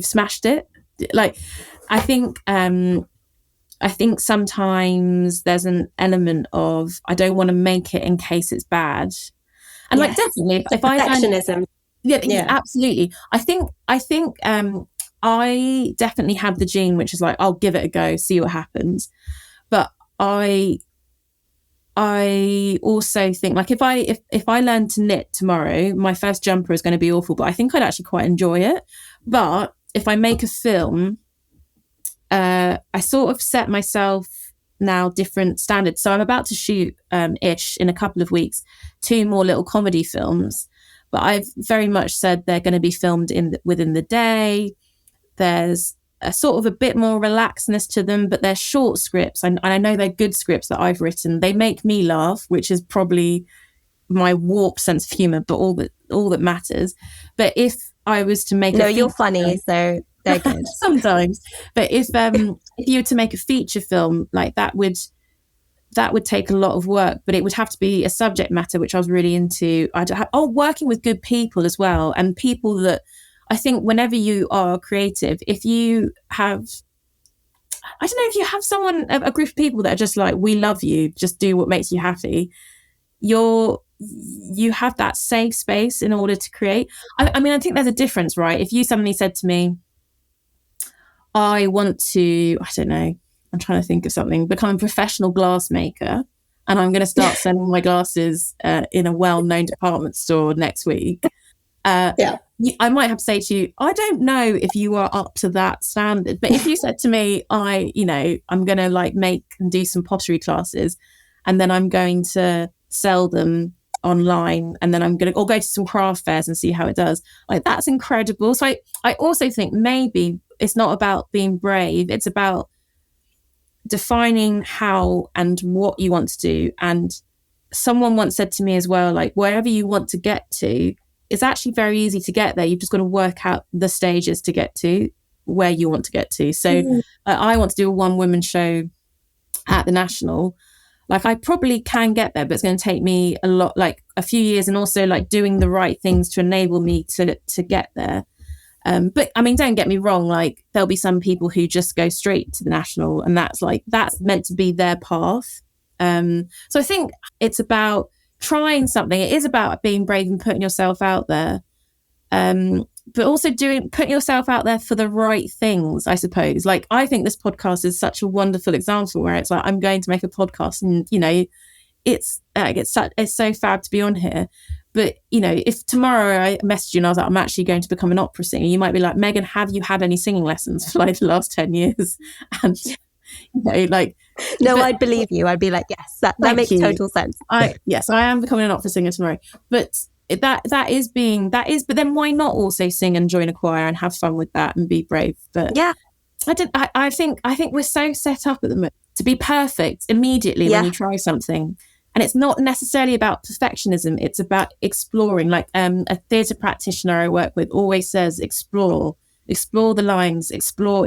smashed it. Like, I think sometimes there's an element of, I don't want to make it in case it's bad. And yes, like, definitely if perfectionism. Yeah, absolutely. I think I definitely have the gene which is like, I'll give it a go, see what happens. But I also think, like, if I learn to knit tomorrow, my first jumper is going to be awful, but I think I'd actually quite enjoy it. But if I make a film, I sort of set myself now different standards. So I'm about to shoot ish in a couple of weeks 2 more little comedy films, but I've very much said they're going to be filmed within the day. There's a sort of a bit more relaxedness to them, but they're short scripts, and I know they're good scripts that I've written. They make me laugh, which is probably my warped sense of humor, but all that matters. But if I was to make you're funny, so they're good sometimes. But if you were to make a feature film, like, that would take a lot of work, but it would have to be a subject matter which I was really into. Working with good people as well, and people that, I think whenever you are creative, if you have, I don't know, if you have a group of people that are just like, we love you, just do what makes you happy, you have that safe space in order to create. I mean, I think there's a difference, right? If you suddenly said to me, I want to, I don't know, I'm trying to think of something, become a professional glass maker, and I'm going to start selling my glasses in a well-known department store next week. I might have to say to you, I don't know if you are up to that standard. But if you said to me, I'm going to like make and do some pottery classes, and then I'm going to sell them online, and then I'm going to go to some craft fairs and see how it does. Like, that's incredible. So I also think maybe it's not about being brave. It's about defining how and what you want to do. And someone once said to me as well, like, wherever you want to get to, it's actually very easy to get there. You've just got to work out the stages to get to where you want to get to. So I want to do a one-woman show at the National. Like, I probably can get there, but it's going to take me a few years, and also like doing the right things to enable me to get there. But I mean, don't get me wrong, like there'll be some people who just go straight to the National, and that's meant to be their path. So I think it's about trying something. It is about being brave and putting yourself out there. But also putting yourself out there for the right things, I suppose. Like, I think this podcast is such a wonderful example where it's like, I'm going to make a podcast, and, you know, it's so fab to be on here. But, you know, if tomorrow I messaged you and I was like, I'm actually going to become an opera singer, you might be like, Megan, have you had any singing lessons for like the last 10 years? And, you know, like... No, I'd believe you. I'd be like, yes, that makes total sense. Yes, I am becoming an opera singer tomorrow. But but then why not also sing and join a choir and have fun with that and be brave? But yeah, I think we're so set up at the moment to be perfect immediately when you try something. And it's not necessarily about perfectionism. It's about exploring. Like a theatre practitioner I work with always says, explore the lines, explore.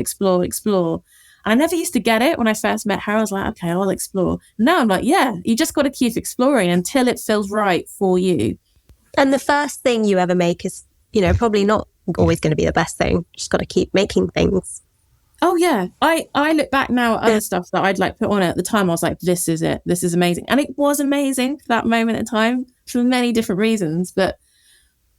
And I never used to get it when I first met her. I was like, okay, I'll explore. Now I'm like, yeah, you just got to keep exploring until it feels right for you. And the first thing you ever make is, you know, probably not always going to be the best thing. Just got to keep making things. Oh, yeah. I look back now at other stuff that I'd like put on it. At the time, I was like, this is it. This is amazing. And it was amazing for that moment in time for many different reasons. But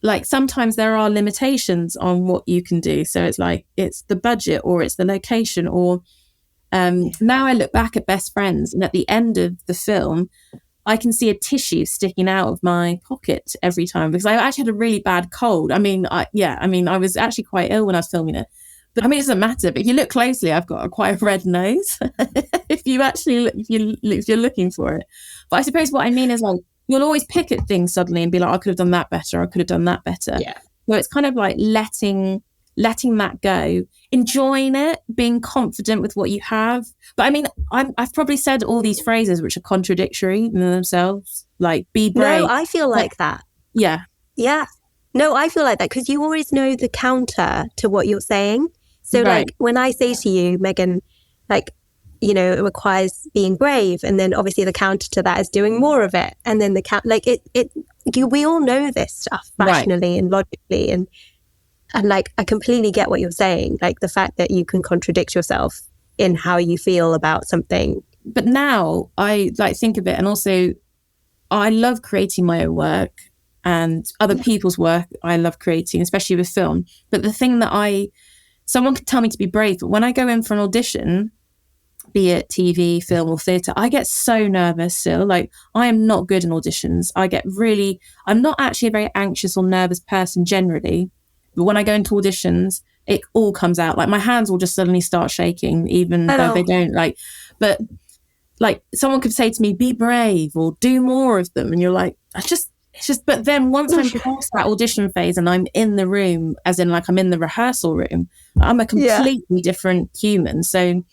like sometimes there are limitations on what you can do. So it's like, it's the budget or it's the location or now I look back at Best Friends, and at the end of the film, I can see a tissue sticking out of my pocket every time because I actually had a really bad cold. I mean, I was actually quite ill when I was filming it. But I mean, it doesn't matter. But if you look closely, I've got quite a red nose. if you're looking for it. But I suppose what I mean is like you'll always pick at things suddenly and be like, I could have done that better. I could have done that better. Yeah. So it's kind of like letting that go, enjoying it, being confident with what you have. But I mean, I've probably said all these phrases which are contradictory in themselves, like be brave. No, I feel like that. Yeah. Yeah. No, I feel like that because you always know the counter to what you're saying. So like when I say to you, Megan, like, you know, it requires being brave. And then obviously the counter to that is doing more of it. And then we all know this stuff rationally and logically. And like, I completely get what you're saying. Like the fact that you can contradict yourself in how you feel about something. But now I like think of it. And also I love creating my own work and other people's work. I love creating, especially with film. But the thing that someone could tell me to be brave, but when I go in for an audition, be it TV, film or theatre, I get so nervous still. Like I am not good in auditions. I'm not actually a very anxious or nervous person generally. But when I go into auditions, it all comes out. Like my hands will just suddenly start shaking, even though they don't like. But like someone could say to me, "Be brave" or "Do more of them," and you're like, "It's just." But then once I'm past that audition phase and I'm in the room, as in like I'm in the rehearsal room, I'm a completely different human. So,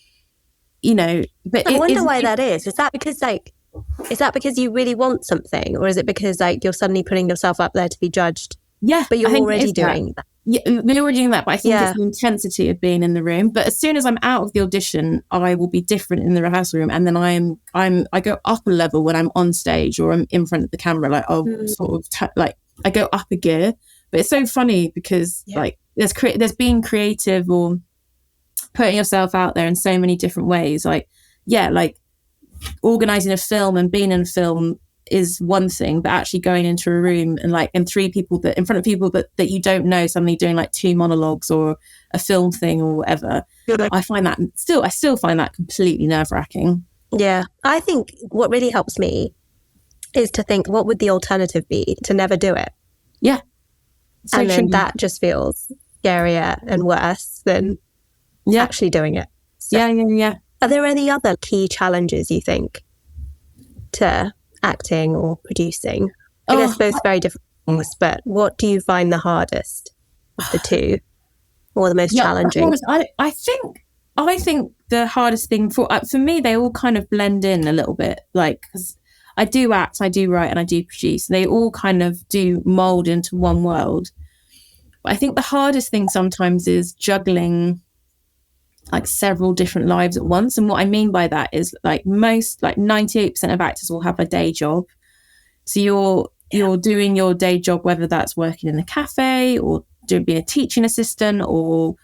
you know. But I wonder why that is. Is that because you really want something, or is it because like you're suddenly putting yourself up there to be judged? Yeah, but you're already doing that. Yeah, we're already doing that, but I think it's the intensity of being in the room. But as soon as I'm out of the audition, I will be different in the rehearsal room, and then I go up a level when I'm on stage or I'm in front of the camera. Like I'll sort of like I go up a gear. But it's so funny because like there's being creative or putting yourself out there in so many different ways. Like like organizing a film and being in a film is one thing, but actually going into a room and like in front of people that you don't know, suddenly doing like 2 monologues or a film thing or whatever, I still find that completely nerve-wracking. Yeah. I think what really helps me is to think, what would the alternative be? To never do it. Yeah. So and then true. that just feels scarier and worse than actually doing it. So, yeah. Are there any other key challenges you think to acting or producing? I guess both very different things, but what do you find the hardest of the two, or the most challenging? I think the hardest thing for me, they all kind of blend in a little bit, like, because I do act, I do write, and I do produce. They all kind of do mold into one world. But I think the hardest thing sometimes is juggling like several different lives at once. And what I mean by that is like 98% of actors will have a day job. So you're doing your day job, whether that's working in a cafe or being a teaching assistant, or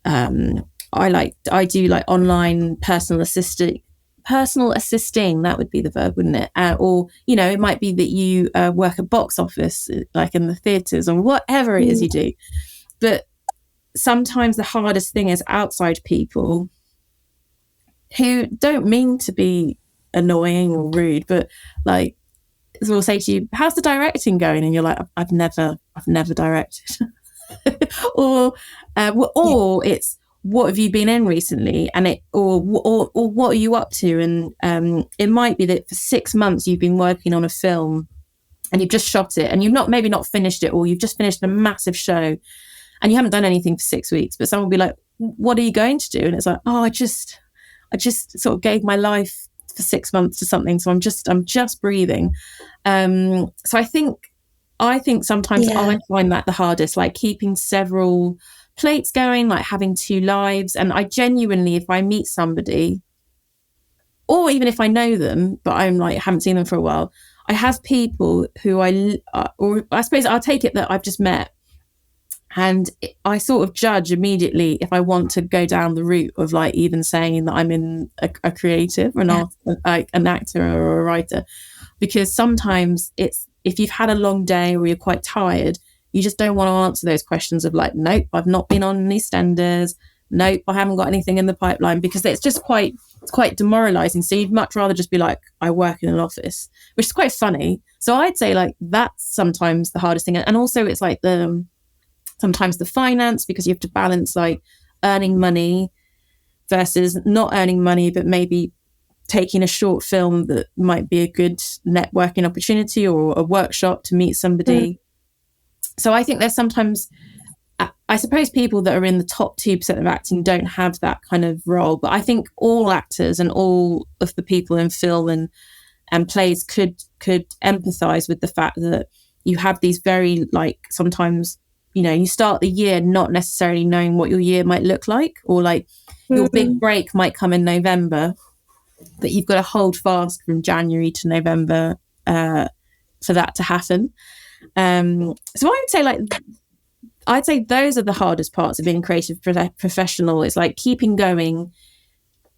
I do like online personal assisting, that would be the verb, wouldn't it? Or, you know, it might be that you work at box office, like in the theatres, or whatever it is you do. But sometimes the hardest thing is outside people who don't mean to be annoying or rude, but like will say to you, "How's the directing going?" And you're like, "I've never directed." or it's, "What have you been in recently?" And or what are you up to? And it might be that for 6 months you've been working on a film and you've just shot it, and you've maybe not finished it, or you've just finished a massive show and you haven't done anything for 6 weeks. But someone will be like, "What are you going to do?" And it's like, "Oh, I just sort of gave my life for 6 months to something, so I'm just breathing." So I think sometimes I find that the hardest, like keeping several plates going, like having two lives. And I genuinely, if I meet somebody, or even if I know them, but I'm like, haven't seen them for a while, I have people who or I suppose I'll take it that I've just met, and I sort of judge immediately if I want to go down the route of like even saying that I'm in a creative or an actor or a writer, because sometimes it's, if you've had a long day or you're quite tired, you just don't want to answer those questions of like, "Nope, I've not been on any standards. Nope, I haven't got anything in the pipeline," because it's just quite demoralizing. So you'd much rather just be like, "I work in an office," which is quite funny. So I'd say like that's sometimes the hardest thing. And also it's like sometimes the finance, because you have to balance like earning money versus not earning money, but maybe taking a short film that might be a good networking opportunity or a workshop to meet somebody. So I think there's sometimes, I suppose people that are in the top 2% of acting don't have that kind of role, but I think all actors and all of the people in film and plays could empathize with the fact that you have these very, like, sometimes, you know, you start the year not necessarily knowing what your year might look like, or like your big break might come in November, but you've got to hold fast from January to November for that to happen. So I'd say those are the hardest parts of being a creative professional. It's like keeping going,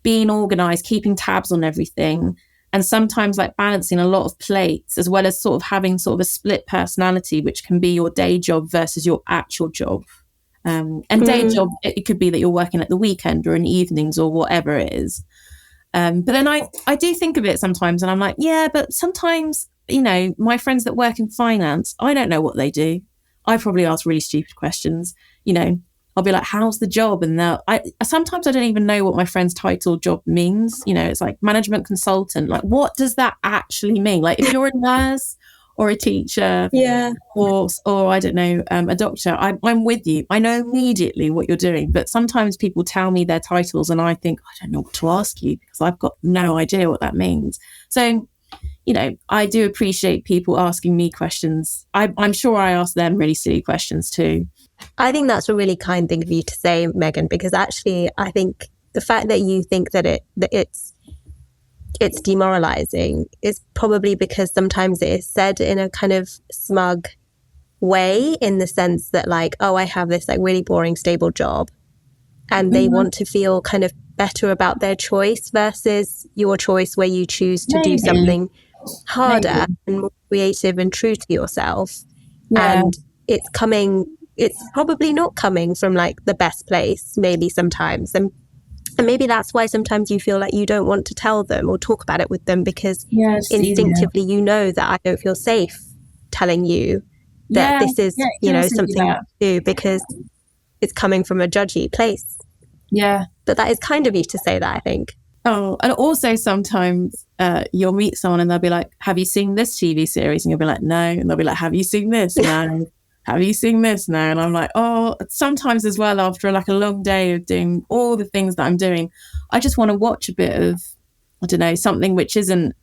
being organized, keeping tabs on everything, and sometimes like balancing a lot of plates, as well as sort of having sort of a split personality, which can be your day job versus your actual job. And day job, it could be that you're working at the weekend or in the evenings or whatever it is. But then I do think of it sometimes and I'm like, yeah, but sometimes, you know, my friends that work in finance, I don't know what they do. I probably ask really stupid questions. You know, I'll be like, "How's the job?" And sometimes I don't even know what my friend's title job means. You know, it's like management consultant. Like, what does that actually mean? Like, if you're a nurse or a teacher, or I don't know, a doctor, I'm with you. I know immediately what you're doing. But sometimes people tell me their titles and I think, I don't know what to ask you because I've got no idea what that means. So, you know, I do appreciate people asking me questions. I'm sure I ask them really silly questions too. I think that's a really kind thing of you to say, Megan, because actually I think the fact that you think that it's demoralizing is probably because sometimes it is said in a kind of smug way, in the sense that like, "Oh, I have this like really boring, stable job," and they want to feel kind of better about their choice versus your choice where you choose to do something harder and more creative and true to yourself. And it's probably not coming from like the best place, maybe sometimes. And And maybe that's why sometimes you feel like you don't want to tell them or talk about it with them, because instinctively you know that I don't feel safe telling you that this is, something to do, because it's coming from a judgy place. Yeah. But that is kind of you to say that, I think. Oh, and also sometimes you'll meet someone and they'll be like, have you seen this TV series? And you'll be like, no. And they'll be like, have you seen this? No. Have you seen this? No. And I'm like, oh, sometimes as well, after like a long day of doing all the things that I'm doing, I just want to watch a bit of, I don't know, something which isn't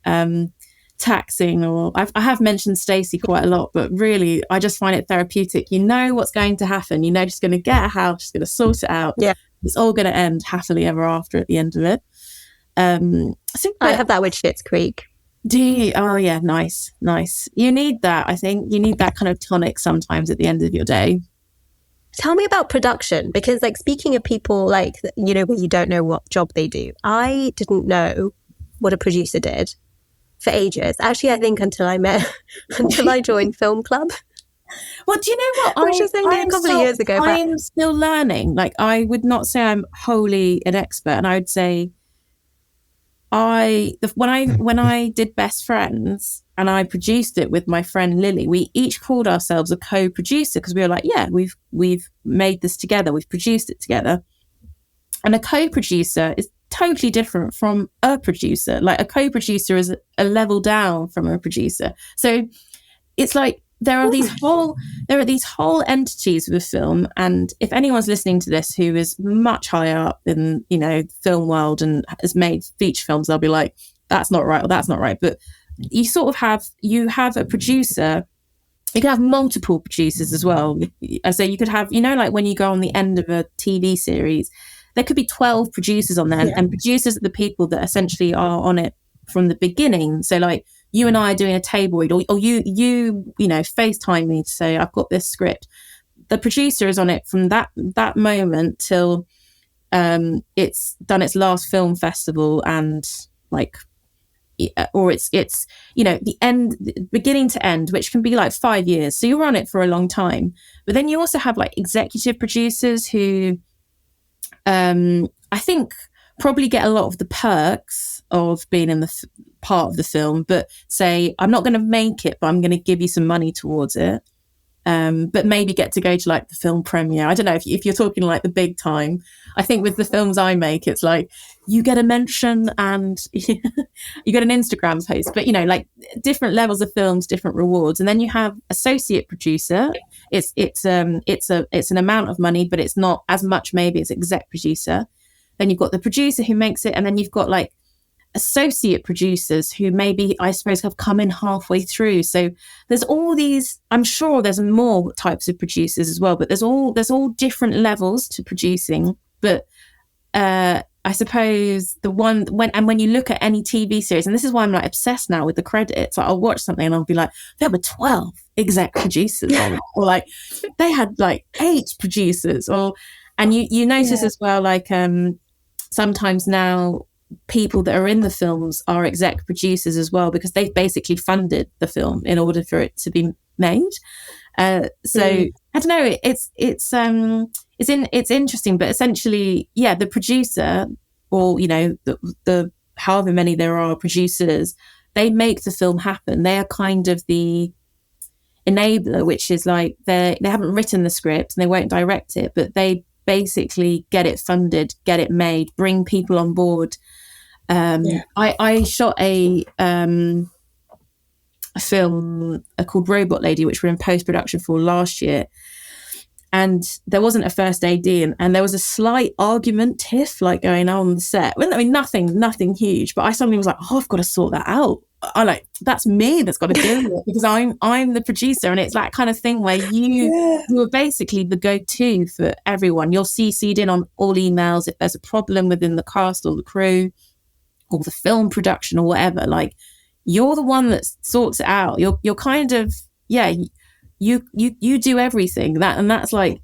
taxing. Or I have mentioned Stacey quite a lot, but really I just find it therapeutic. You know what's going to happen. You know, she's going to get a house, she's going to sort it out. Yeah. It's all going to end happily ever after at the end of it. I have that with Schitt's Creek. Do you? Oh yeah, nice. You need that. I think you need that kind of tonic sometimes at the end of your day. Tell me about production, because like, speaking of people like, where you don't know what job they do, I didn't know what a producer did for ages. Actually, I think until I joined Film Club. Well, do you know what? Which was only a couple of years ago. I'm still learning. Like, I would not say I'm wholly an expert, and I would say when I did Best Friends and I produced it with my friend Lily, we each called ourselves a co-producer, because we were like, yeah, we've made this together, we've produced it together. And a co-producer is totally different from a producer. Like, a co-producer is a level down from a producer. So it's like there are these whole entities of a film, and if anyone's listening to this who is much higher up in the film world and has made feature films, they'll be like, that's not right, or that's not right. But you sort of have a producer. You could have multiple producers as well. So you could have, like when you go on the end of a TV series, there could be 12 producers on there, and producers are the people that essentially are on it from the beginning. So like, you and I are doing a table read, or you FaceTime me to say, I've got this script. The producer is on it from that moment till it's done its last film festival, and like, or it's the end, beginning to end, which can be like 5 years. So you're on it for a long time. But then you also have like executive producers who I think probably get a lot of the perks of being in the part of the film, but say, I'm not going to make it, but I'm going to give you some money towards it. But maybe get to go to like the film premiere. I don't know if you're talking like the big time. I think with the films I make, it's like you get a mention and you get an Instagram post, but like different levels of films, different rewards. And then you have associate producer. It's an amount of money, but it's not as much maybe as exec producer. Then you've got the producer who makes it, and then you've got like associate producers who maybe, I suppose, have come in halfway through. So there's all these, I'm sure there's more types of producers as well, but there's all different levels to producing. But I suppose when you look at any TV series, and this is why I'm like obsessed now with the credits, like I'll watch something and I'll be like, there were 12 exec producers on it, or like they had like 8 producers, and you notice as well, like sometimes now people that are in the films are exec producers as well, because they've basically funded the film in order for it to be made. I don't know, it's interesting, but essentially, the producer, or the however many there are producers, they make the film happen. They are kind of the enabler, which is like they haven't written the script and they won't direct it, but they basically get it funded, get it made, bring people on board. I shot a film called Robot Lady, which we're in post-production for last year, and there wasn't a first AD, and there was a slight argument tiff like going on the set. I mean, nothing huge, but I suddenly was like, I've got to sort that out. That's me that's got to do it, because I'm the producer. And it's that kind of thing where you are basically the go-to for everyone. You're CC'd in on all emails if there's a problem within the cast or the crew or the film production or whatever. Like, you're the one that sorts it out. You're kind of, you do everything. That's like,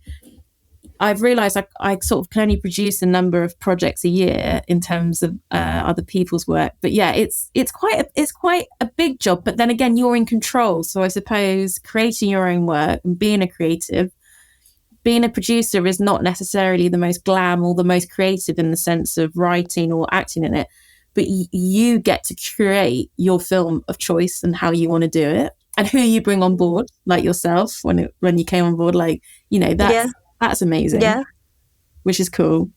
I've realized I sort of can only produce a number of projects a year in terms of other people's work. But it's quite a big job. But then again, you're in control. So I suppose creating your own work and being a creative, being a producer is not necessarily the most glam or the most creative in the sense of writing or acting in it, but you get to create your film of choice and how you want to do it and who you bring on board, like yourself when you came on board, like, you know, that's amazing. Yeah. Which is cool.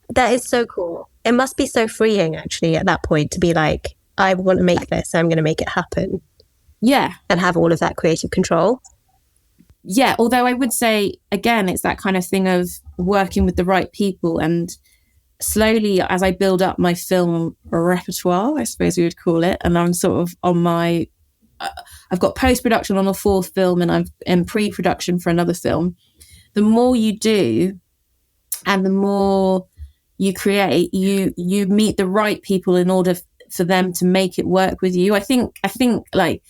That is so cool. It must be so freeing actually at that point to be like, I want to make this, I'm going to make it happen. Yeah. And have all of that creative control. Yeah, although I would say, again, it's that kind of thing of working with the right people. And slowly, as I build up my film repertoire, I suppose we would call it, and I'm sort of on my... I've got post-production on a fourth film and I'm in pre-production for another film. The more you do and the more you create, you meet the right people in order for them to make it work with you. I think like...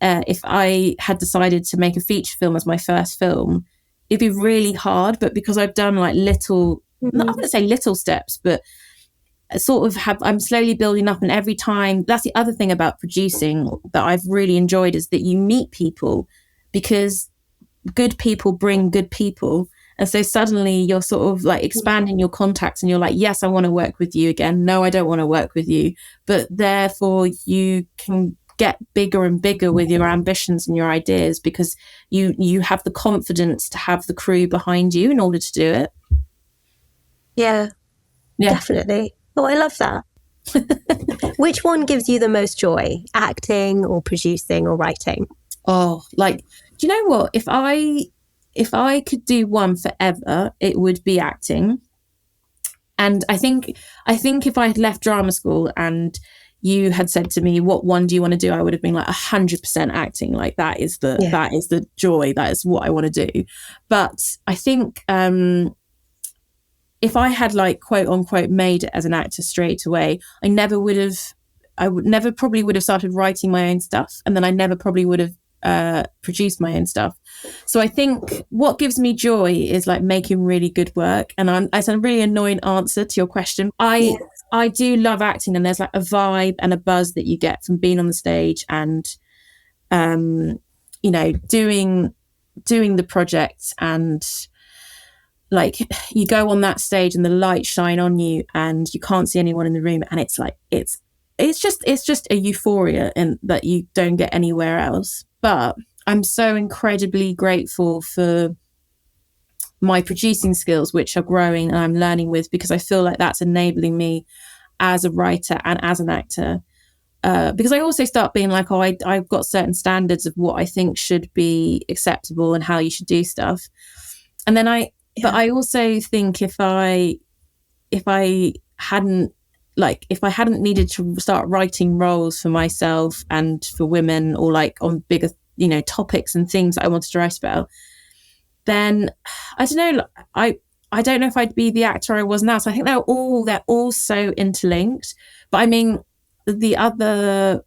if I had decided to make a feature film as my first film, it'd be really hard. But because I've done like little, not I'm going to say little steps, but I'm slowly building up. And every time, that's the other thing about producing that I've really enjoyed, is that you meet people, because good people bring good people. And so suddenly you're sort of like expanding your contacts and you're like, yes, I want to work with you again. No, I don't want to work with you. But therefore you can get bigger and bigger with your ambitions and your ideas, because you have the confidence to have the crew behind you in order to do it. Yeah. Definitely. Oh, I love that. Which one gives you the most joy, acting or producing or writing? Oh, like, do you know what, if I could do one forever, it would be acting. And I think if I had left drama school and you had said to me, what one do you want to do? I would have been like 100% acting. Like that is the joy. That is what I want to do. But I think if I had like quote unquote made it as an actor straight away, I never probably would have started writing my own stuff. And then I never probably would have produced my own stuff. So I think what gives me joy is like making really good work. And it's a really annoying answer to your question. I do love acting, and there's like a vibe and a buzz that you get from being on the stage and, you know, doing the project, and like you go on that stage and the lights shine on you and you can't see anyone in the room, and it's like it's just a euphoria and that you don't get anywhere else. But I'm so incredibly grateful for my producing skills, which are growing and I'm learning with, because I feel like that's enabling me as a writer and as an actor. Because I also start being like, oh, I've got certain standards of what I think should be acceptable and how you should do stuff. And then but I also think if I hadn't needed to start writing roles for myself and for women, or like on bigger, you know, topics and things that I wanted to write about, then I don't know, I don't know if I'd be the actor I was now. So I think they're all so interlinked. But I mean, the other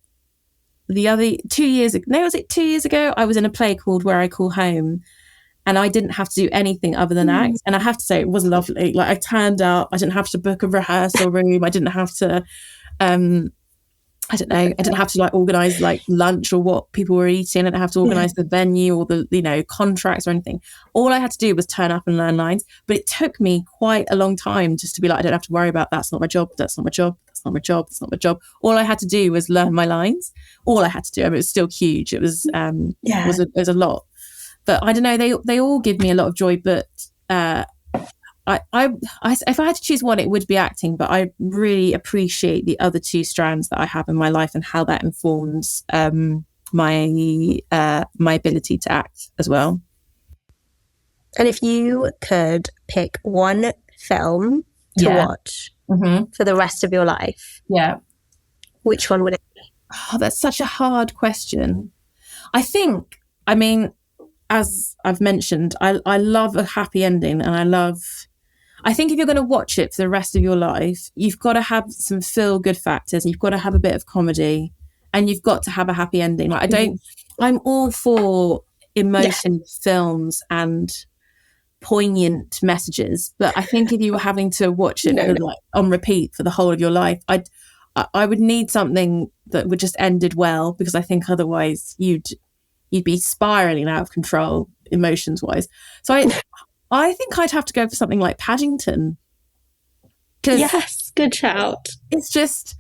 2 years ago, was it 2 years ago? I was in a play called Where I Call Home, and I didn't have to do anything other than act. And I have to say, it was lovely. Like I turned out, I didn't have to book a rehearsal room. I didn't have to, I don't know, I didn't have to like organise like lunch or what people were eating. I didn't have to organise the venue or the, you know, contracts or anything. All I had to do was turn up and learn lines. But it took me quite a long time just to be like, I don't have to worry about, that's not my job, that's not my job, that's not my job, that's not my job. All I had to do was learn my lines. All I had to do. I mean, it was still huge. It was it was a lot. But I don't know, they all give me a lot of joy. But I if I had to choose one, it would be acting. But I really appreciate the other two strands that I have in my life and how that informs my ability to act as well. And if you could pick one film to watch for the rest of your life, which one would it be? Oh, that's such a hard question. I mean, as I've mentioned, I love a happy ending, and I think if you're going to watch it for the rest of your life, you've got to have some feel good factors, and you've got to have a bit of comedy, and you've got to have a happy ending. Like I'm all for emotion films and poignant messages, but I think if you were having to watch it like on repeat for the whole of your life, I would need something that would just ended well, because I think otherwise you'd be spiraling out of control emotions wise. So I think I'd have to go for something like Paddington. Yes, good shout. It's just,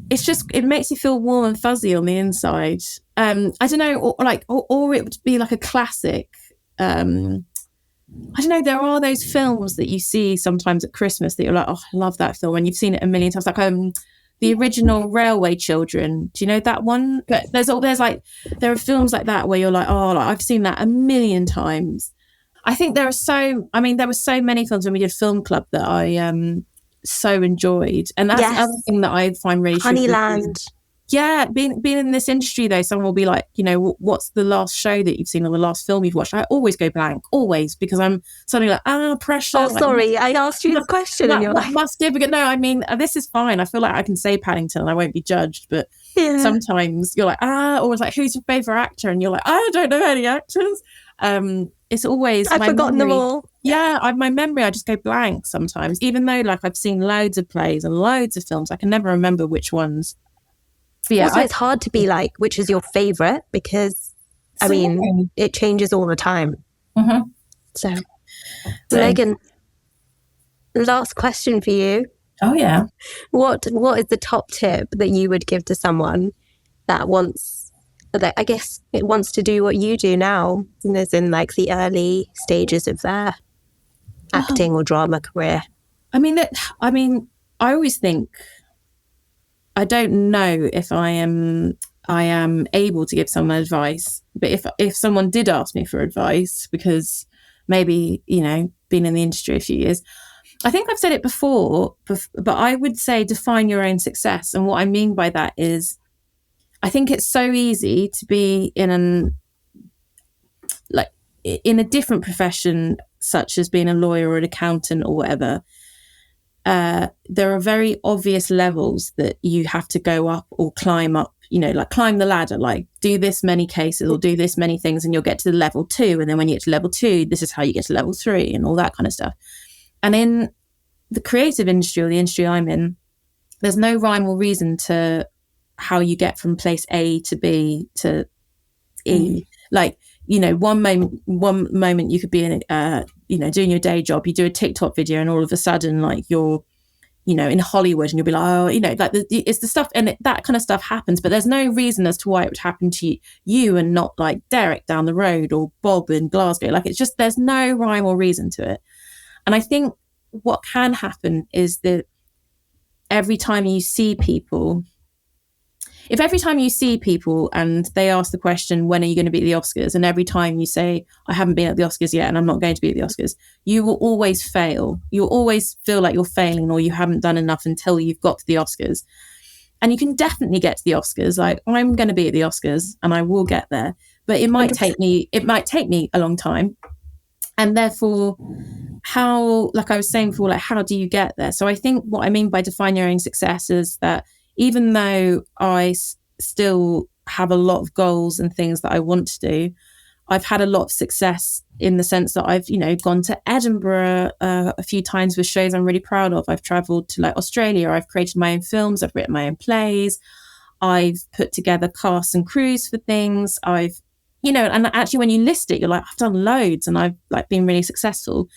it makes you feel warm and fuzzy on the inside. I don't know, or it would be like a classic. I don't know, there are those films that you see sometimes at Christmas that you're like, oh, I love that film, and you've seen it a million times, like the original Railway Children. Do you know that one? But there are films like that where you're like, oh, I've seen that a million times. I think there were so many films when we did film club that I so enjoyed, and that's the other thing that I find really Honeyland. Yeah, being in this industry though, someone will be like, what's the last show that you've seen or the last film you've watched? I always go blank, always, because I'm suddenly like, pressure. Oh, sorry, I asked you the question and you're like, must give it. No, I mean, this is fine. I feel like I can say Paddington and I won't be judged, but sometimes you're like, or it's like, who's your favourite actor? And you're like, I don't know any actors. It's always I've forgotten them all. Yeah, my memory, I just go blank sometimes, even though like I've seen loads of plays and loads of films. I can never remember which ones. But yeah, also, it's hard to be like, which is your favourite, because I mean, it changes all the time. Mm-hmm. So, Megan, last question for you. Oh yeah. What is the top tip that you would give to someone that I guess it wants to do what you do now, and is in like the early stages of their acting or drama career? I mean, I always think, I don't know if I am able to give someone advice, but if someone did ask me for advice, because maybe, been in the industry a few years, I think I've said it before, but I would say define your own success. And what I mean by that is, I think it's so easy to be in a different profession, such as being a lawyer or an accountant or whatever. There are very obvious levels that you have to go up or climb up, like climb the ladder, like do this many cases or do this many things and you'll get to the level 2. And then when you get to level 2, this is how you get to level 3 and all that kind of stuff. And in the creative industry, or the industry I'm in, there's no rhyme or reason to how you get from place A to B to E. Like, one moment you could be in, doing your day job, you do a TikTok video and all of a sudden like you're, in Hollywood, and you'll be like, oh, it's the stuff, and that kind of stuff happens, but there's no reason as to why it would happen to you and not like Derek down the road or Bob in Glasgow. Like, it's just, there's no rhyme or reason to it. And I think what can happen is that every time you see people and they ask the question, when are you going to be at the Oscars? And every time you say, I haven't been at the Oscars yet and I'm not going to be at the Oscars, you will always fail. You'll always feel like you're failing or you haven't done enough until you've got to the Oscars. And you can definitely get to the Oscars. Like, I'm going to be at the Oscars and I will get there, but it might take me a long time. And therefore, how, like I was saying before, like, how do you get there? So I think what I mean by define your own success is that even though I still have a lot of goals and things that I want to do, I've had a lot of success in the sense that I've, gone to Edinburgh a few times with shows I'm really proud of. I've travelled to like Australia. I've created my own films. I've written my own plays. I've put together casts and crews for things. I've, and actually when you list it, you're like, I've done loads and I've like been really successful.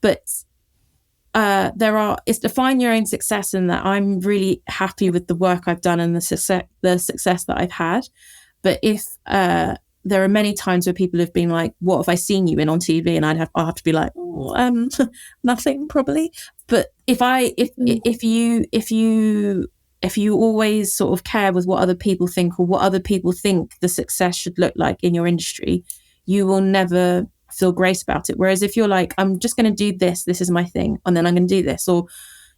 But it's define your own success in that I'm really happy with the work I've done and the success that I've had. But if there are many times where people have been like, what have I seen you in on TV? And I'll have to be like, nothing probably. But if you always sort of care with what other people think or what other people think the success should look like in your industry, you will never feel great about it. Whereas if you're like, I'm just going to do this is my thing, and then I'm going to do this, or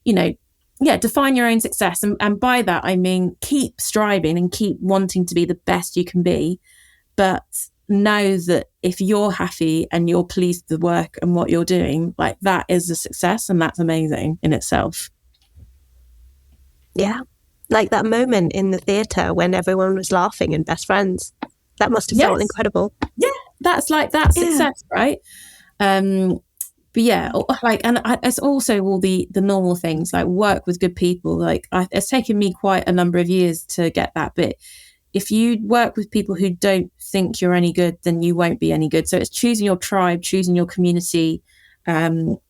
define your own success, and by that I mean keep striving and keep wanting to be the best you can be, but know that if you're happy and you're pleased with the work and what you're doing, like, that is a success, and that's amazing in itself. Yeah, like that moment in the theatre when everyone was laughing and best friends, that must have felt incredible. Yeah, that's success, right? But yeah, like, and it's also all the normal things, like work with good people. Like, it's taken me quite a number of years to get that bit. if you work with people who don't think you're any good, then you won't be any good. So it's choosing your tribe, choosing your community, keep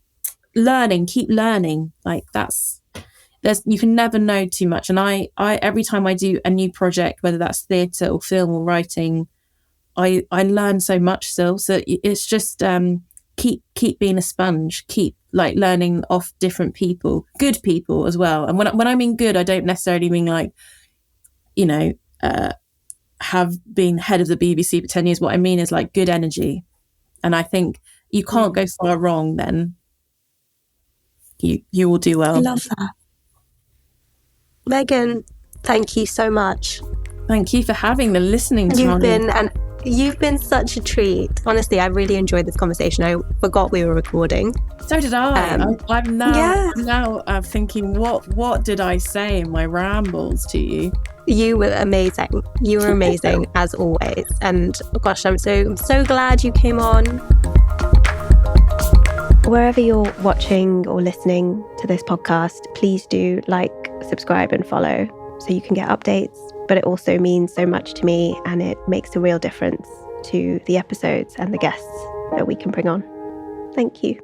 learning. Like you can never know too much. And I every time I do a new project, whether that's theatre or film or writing, I learn so much still. So it's just keep being a sponge, keep like learning off different people, good people as well. And when I mean good, I don't necessarily mean like, have been head of the BBC for 10 years. What I mean is like good energy. And I think you can't go far wrong, then you will do well. I love that. Megan, thank you so much. Thank you for having the listening time. You've been such a treat. Honestly, I really enjoyed this conversation. I forgot we were recording. So did I. I'm now thinking, what did I say in my rambles to you? You were amazing. You were amazing as always. And gosh, I'm so glad you came on. Wherever you're watching or listening to this podcast, please do like, subscribe and follow so you can get updates. But it also means so much to me, and it makes a real difference to the episodes and the guests that we can bring on. Thank you.